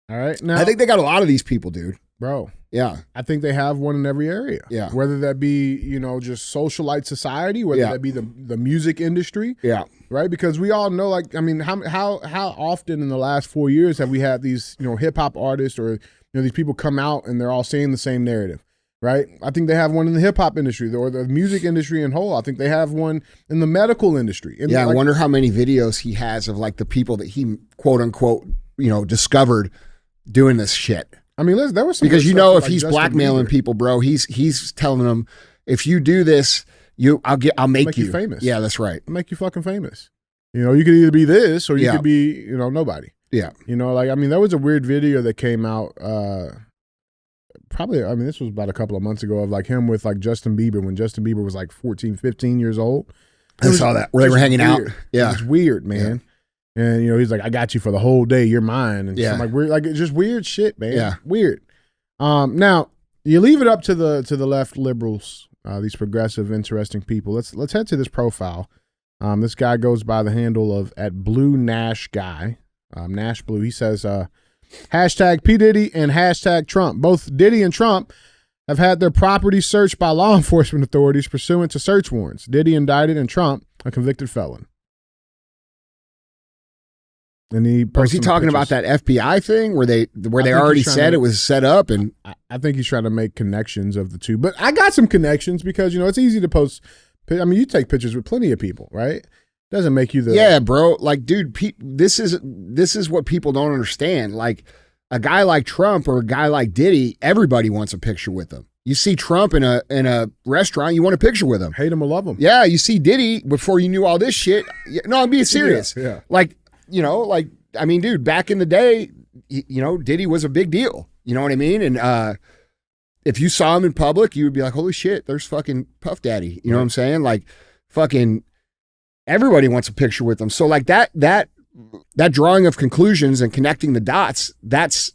right. Now, I think they got a lot of these people, dude. Bro. Yeah. I think they have one in every area. Yeah. Whether that be, just socialite society, whether that be the music industry. Yeah. Right? Because we all know, like, I mean, how often in the last 4 years have we had these, hip hop artists or, these people come out and they're all saying the same narrative, right? I think they have one in the hip hop industry or the music industry in whole. I think they have one in the medical industry. I wonder how many videos he has of like the people that he quote unquote, discovered doing this shit. I mean, there was some because if like he's Justin blackmailing Bieber. people, bro, he's telling them, if you do this, I'll make you famous. Yeah, that's right. I'll make you fucking famous. You could either be this or you could be, nobody. Yeah. There was a weird video that came out. This was about a couple of months ago of like him with like Justin Bieber when Justin Bieber was like 14, 15 years old. I saw that where they were hanging out. Yeah, it's weird, man. Yeah. And he's like, I got you for the whole day. You're mine. And some like weird, like it's just weird shit, man. Yeah, weird. Now you leave it up to the left liberals These progressive, interesting people. Let's head to this profile. This guy goes by the handle of @BlueNashGuy, Nash Blue. He says, hashtag P. Diddy and hashtag Trump. Both Diddy and Trump have had their property searched by law enforcement authorities pursuant to search warrants. Diddy indicted and Trump a convicted felon. And is he talking about that FBI thing where they already said it was set up? And I think he's trying to make connections of the two. But I got some connections because, it's easy to post. I mean, you take pictures with plenty of people, right? Doesn't make you the... Yeah, bro. Like, dude, this is what people don't understand. Like, a guy like Trump or a guy like Diddy, everybody wants a picture with him. You see Trump in a restaurant, you want a picture with him. Hate him or love him. Yeah, you see Diddy before you knew all this shit. No, I'm being serious. Yeah. Like, I mean, dude, back in the day, Diddy was a big deal. You know what I mean? And if you saw him in public, you would be like, holy shit, there's fucking Puff Daddy. You know what I'm saying? Like, fucking everybody wants a picture with him. So, like, that drawing of conclusions and connecting the dots, that's,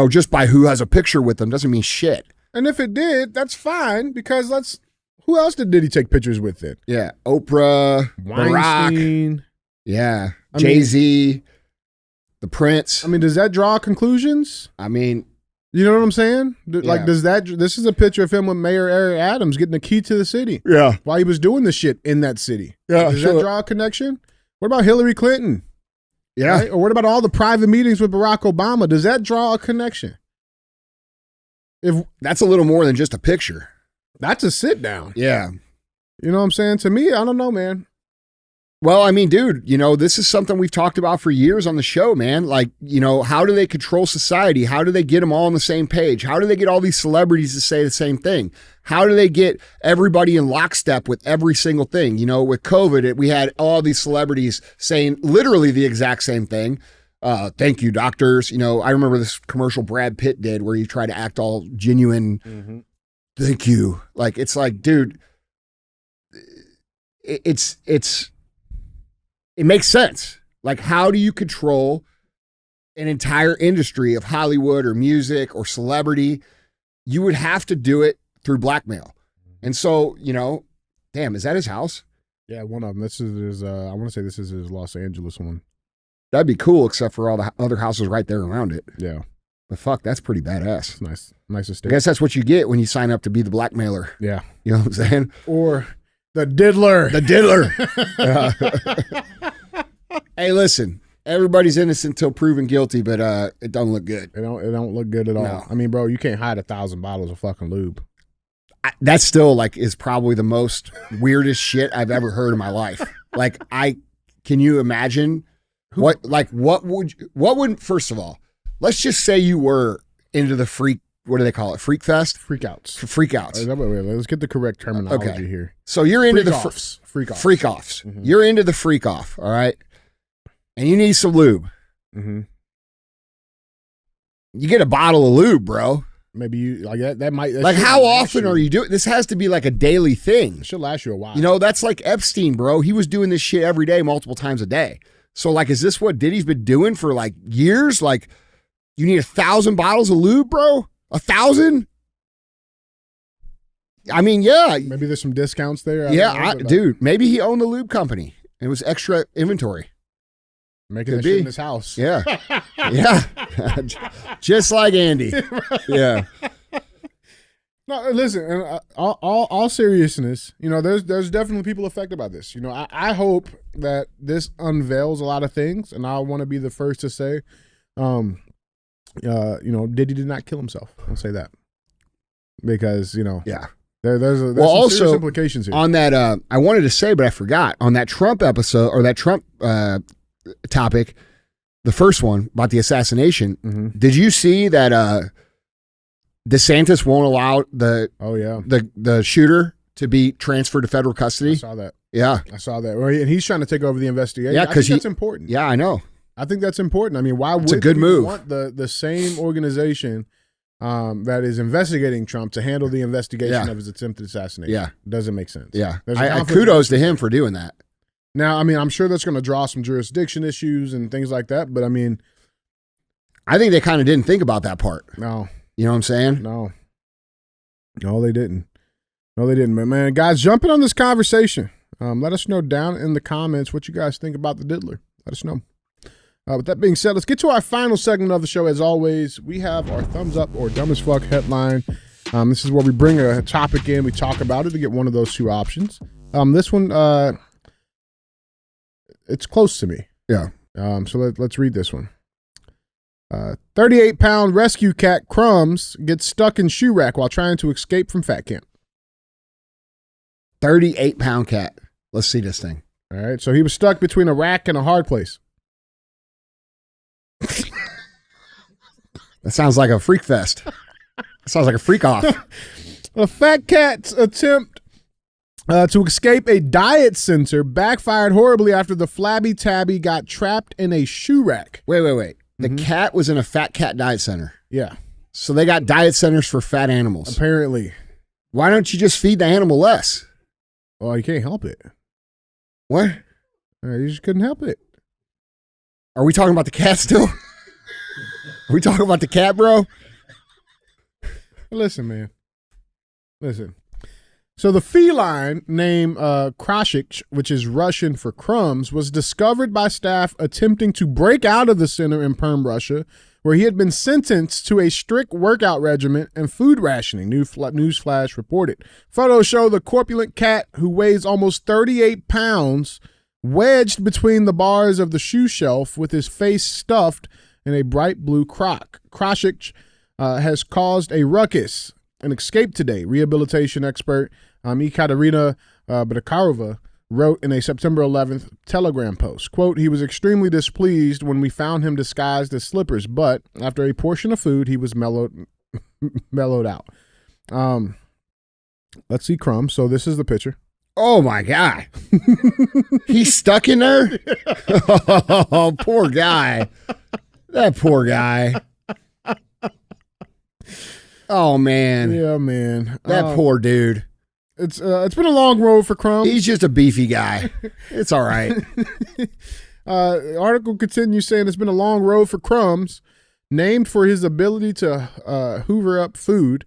just by who has a picture with them doesn't mean shit. And if it did, that's fine because who else did Diddy take pictures with it? Yeah. Oprah, Weinstein. Barack. Yeah. Jay-Z, the Prince. I mean, does that draw conclusions? I mean, you know what I'm saying? Like, this is a picture of him with Mayor Eric Adams getting the key to the city. Yeah. While he was doing the shit in that city. Yeah. Does that draw a connection? What about Hillary Clinton? Yeah. Right? Or what about all the private meetings with Barack Obama? Does that draw a connection? If that's a little more than just a picture. That's a sit down. Yeah. You know what I'm saying? To me, I don't know, man. Well, I mean, dude, this is something we've talked about for years on the show, man. Like, how do they control society? How do they get them all on the same page? How do they get all these celebrities to say the same thing? How do they get everybody in lockstep with every single thing? With COVID, we had all these celebrities saying literally the exact same thing. Thank you, doctors. I remember this commercial Brad Pitt did where he tried to act all genuine. Mm-hmm. Thank you. Like, it's like, dude, it makes sense. Like, how do you control an entire industry of Hollywood or music or celebrity? You would have to do it through blackmail. And so, damn, is that his house? Yeah, one of them. This is his, I want to say this is his Los Angeles one. That'd be cool, except for all the other houses right there around it. Yeah. But fuck, that's pretty badass. Nice estate. I guess that's what you get when you sign up to be the blackmailer. Yeah. You know what I'm saying? Or the diddler. The diddler. Hey, listen, everybody's innocent until proven guilty, but it don't look good. It don't look good at all. No. I mean, bro, you can't hide 1,000 bottles of fucking lube. That still is probably the most weirdest shit I've ever heard in my life. Like, can you imagine what would, first of all, let's just say you were into the freak, what do they call it? Freak fest? Freakouts. Freakouts. Let's get the correct terminology here. So you're into freak-offs. Mm-hmm. You're into the freak off, all right? And you need some lube. Mm-hmm. You get a bottle of lube, bro. Maybe you like that might like how often are you doing this? Has to be like a daily thing. It should last you a while. That's like Epstein, bro. He was doing this shit every day, multiple times a day. So like, is this what Diddy's been doing for like years? Like, you need 1,000 bottles of lube, bro? 1,000? I mean, yeah. Maybe there's some discounts there. Dude, maybe he owned the lube company. It was extra inventory. Making that shit in his house. Yeah. Yeah. Just like Andy. Yeah. No, listen, and all seriousness, there's definitely people affected by this. I hope that this unveils a lot of things, and I want to be the first to say, Diddy did not kill himself. I'll say that. Because, yeah. There's some also, serious implications here. On that, I wanted to say, but I forgot, on that Trump episode, or that Trump topic, the first one about the assassination, did you see that DeSantis won't allow the shooter to be transferred to federal custody? I saw that. Yeah. I saw that. And he's trying to take over the investigation. Yeah, because that's important. Yeah, I know. I think that's important. I mean, why would a good move. Want the same organization that is investigating Trump to handle the investigation of his attempted assassination? Yeah. Doesn't make sense. Yeah. Kudos to him for doing that. Now, I mean, I'm sure that's going to draw some jurisdiction issues and things like that, but I mean, I think they kind of didn't think about that part. No. You know what I'm saying? No, they didn't. No, they didn't, man. Guys, jumping on this conversation. Let us know down in the comments what you guys think about the diddler. Let us know. With that being said, let's get to our final segment of the show. As always, we have our thumbs up or dumb as fuck headline. This is where we bring a topic in, we talk about it to get one of those two options. This one, it's close to me. Yeah. So let's read this one. 38-pound rescue cat Crumbs gets stuck in shoe rack while trying to escape from fat camp. 38-pound cat. Let's see this thing. All right. So he was stuck between a rack and a hard place. That sounds like a freak fest. That sounds like a freak off. A fat cat's attempt to escape a diet center backfired horribly after the flabby tabby got trapped in a shoe rack. Wait. The cat was in a fat cat diet center. Yeah. So they got diet centers for fat animals. Apparently. Why don't you just feed the animal less? Well, you can't help it. What? You just couldn't help it. Are we talking about the cat still? Are we talking about the cat, bro? Listen, man. Listen. So the feline named Krashik, which is Russian for crumbs, was discovered by staff attempting to break out of the center in Perm, Russia, where he had been sentenced to a strict workout regimen and food rationing, Newsflash reported. Photos show the corpulent cat, who weighs almost 38 pounds, wedged between the bars of the shoe shelf with his face stuffed in a bright blue crock. Krashik has caused a ruckus and escaped today, rehabilitation expert Ekaterina Bakarova wrote in a September 11th Telegram post. Quote, he was extremely displeased when we found him disguised as slippers, but after a portion of food, he was mellowed out. Let's see Crumbs. So this is the picture. Oh, my God. He's stuck in there? Oh, poor guy. That poor guy. Oh, man. Yeah, man. That poor dude. It's been a long road for Crumbs. He's just a beefy guy. It's all right. The article continues saying it's been a long road for Crumbs, named for his ability to hoover up food,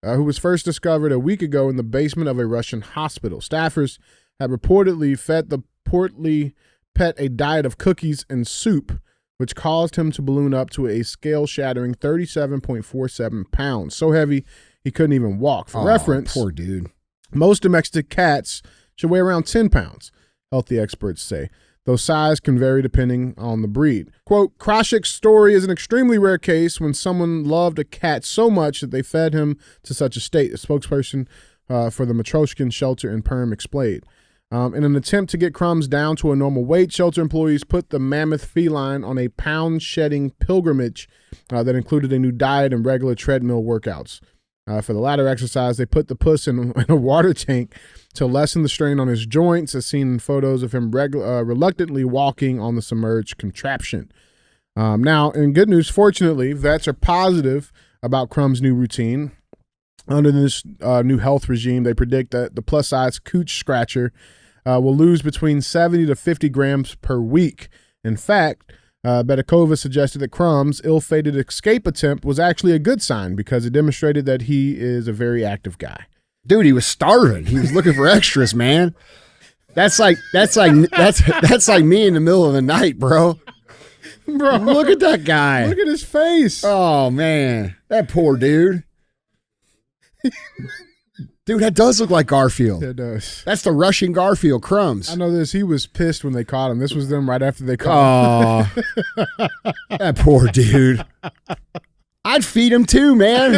who was first discovered a week ago in the basement of a Russian hospital. Staffers had reportedly fed the portly pet a diet of cookies and soup, which caused him to balloon up to a scale-shattering 37.47 pounds. So heavy, he couldn't even walk. For reference, poor dude. Most domestic cats should weigh around 10 pounds, healthy experts say, though size can vary depending on the breed. Quote, Krashik's story is an extremely rare case when someone loved a cat so much that they fed him to such a state, a spokesperson for the Matroshkin shelter in Perm explained. In an attempt to get Crumbs down to a normal weight, shelter employees put the mammoth feline on a pound-shedding pilgrimage that included a new diet and regular treadmill workouts. For the latter exercise, they put the puss in a water tank to lessen the strain on his joints, as seen in photos of him reluctantly walking on the submerged contraption. Now, in good news, fortunately, vets are positive about Crumbs' new routine. Under this new health regime, they predict that the plus-size cooch scratcher will lose between 70 to 50 grams per week. In fact, Bedakova suggested that Crumbs' ill-fated escape attempt was actually a good sign because it demonstrated that he is a very active guy. Dude, he was starving. He was looking for extras, man. That's like me in the middle of the night, bro. Bro, look at that guy. Look at his face. Oh man, that poor dude. Dude, that does look like Garfield. It does. That's the Russian Garfield, Crumbs. I know this. He was pissed when they caught him. This was them right after they caught him. Oh, that poor dude. I'd feed him too, man.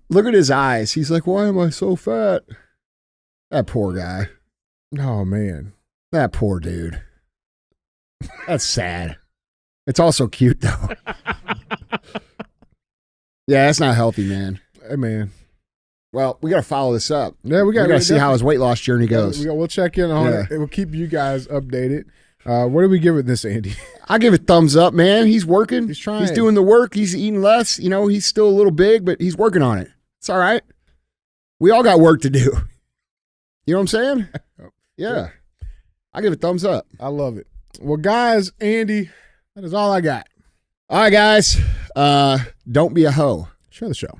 Look at his eyes. He's like, why am I so fat? That poor guy. Oh, man. That poor dude. That's sad. It's also cute, though. Yeah, that's not healthy, man. Hey, man. Well, we got to follow this up. Yeah, we got to see how his weight loss journey goes. We'll check in on it. We'll keep you guys updated. What do we give it this, Andy? I give it thumbs up, man. He's working. He's trying. He's doing the work. He's eating less. You know, he's still a little big, but he's working on it. It's all right. We all got work to do. You know what I'm saying? Yeah. I give it thumbs up. I love it. Well, guys, Andy, that is all I got. All right, guys. Don't be a hoe. Share the show.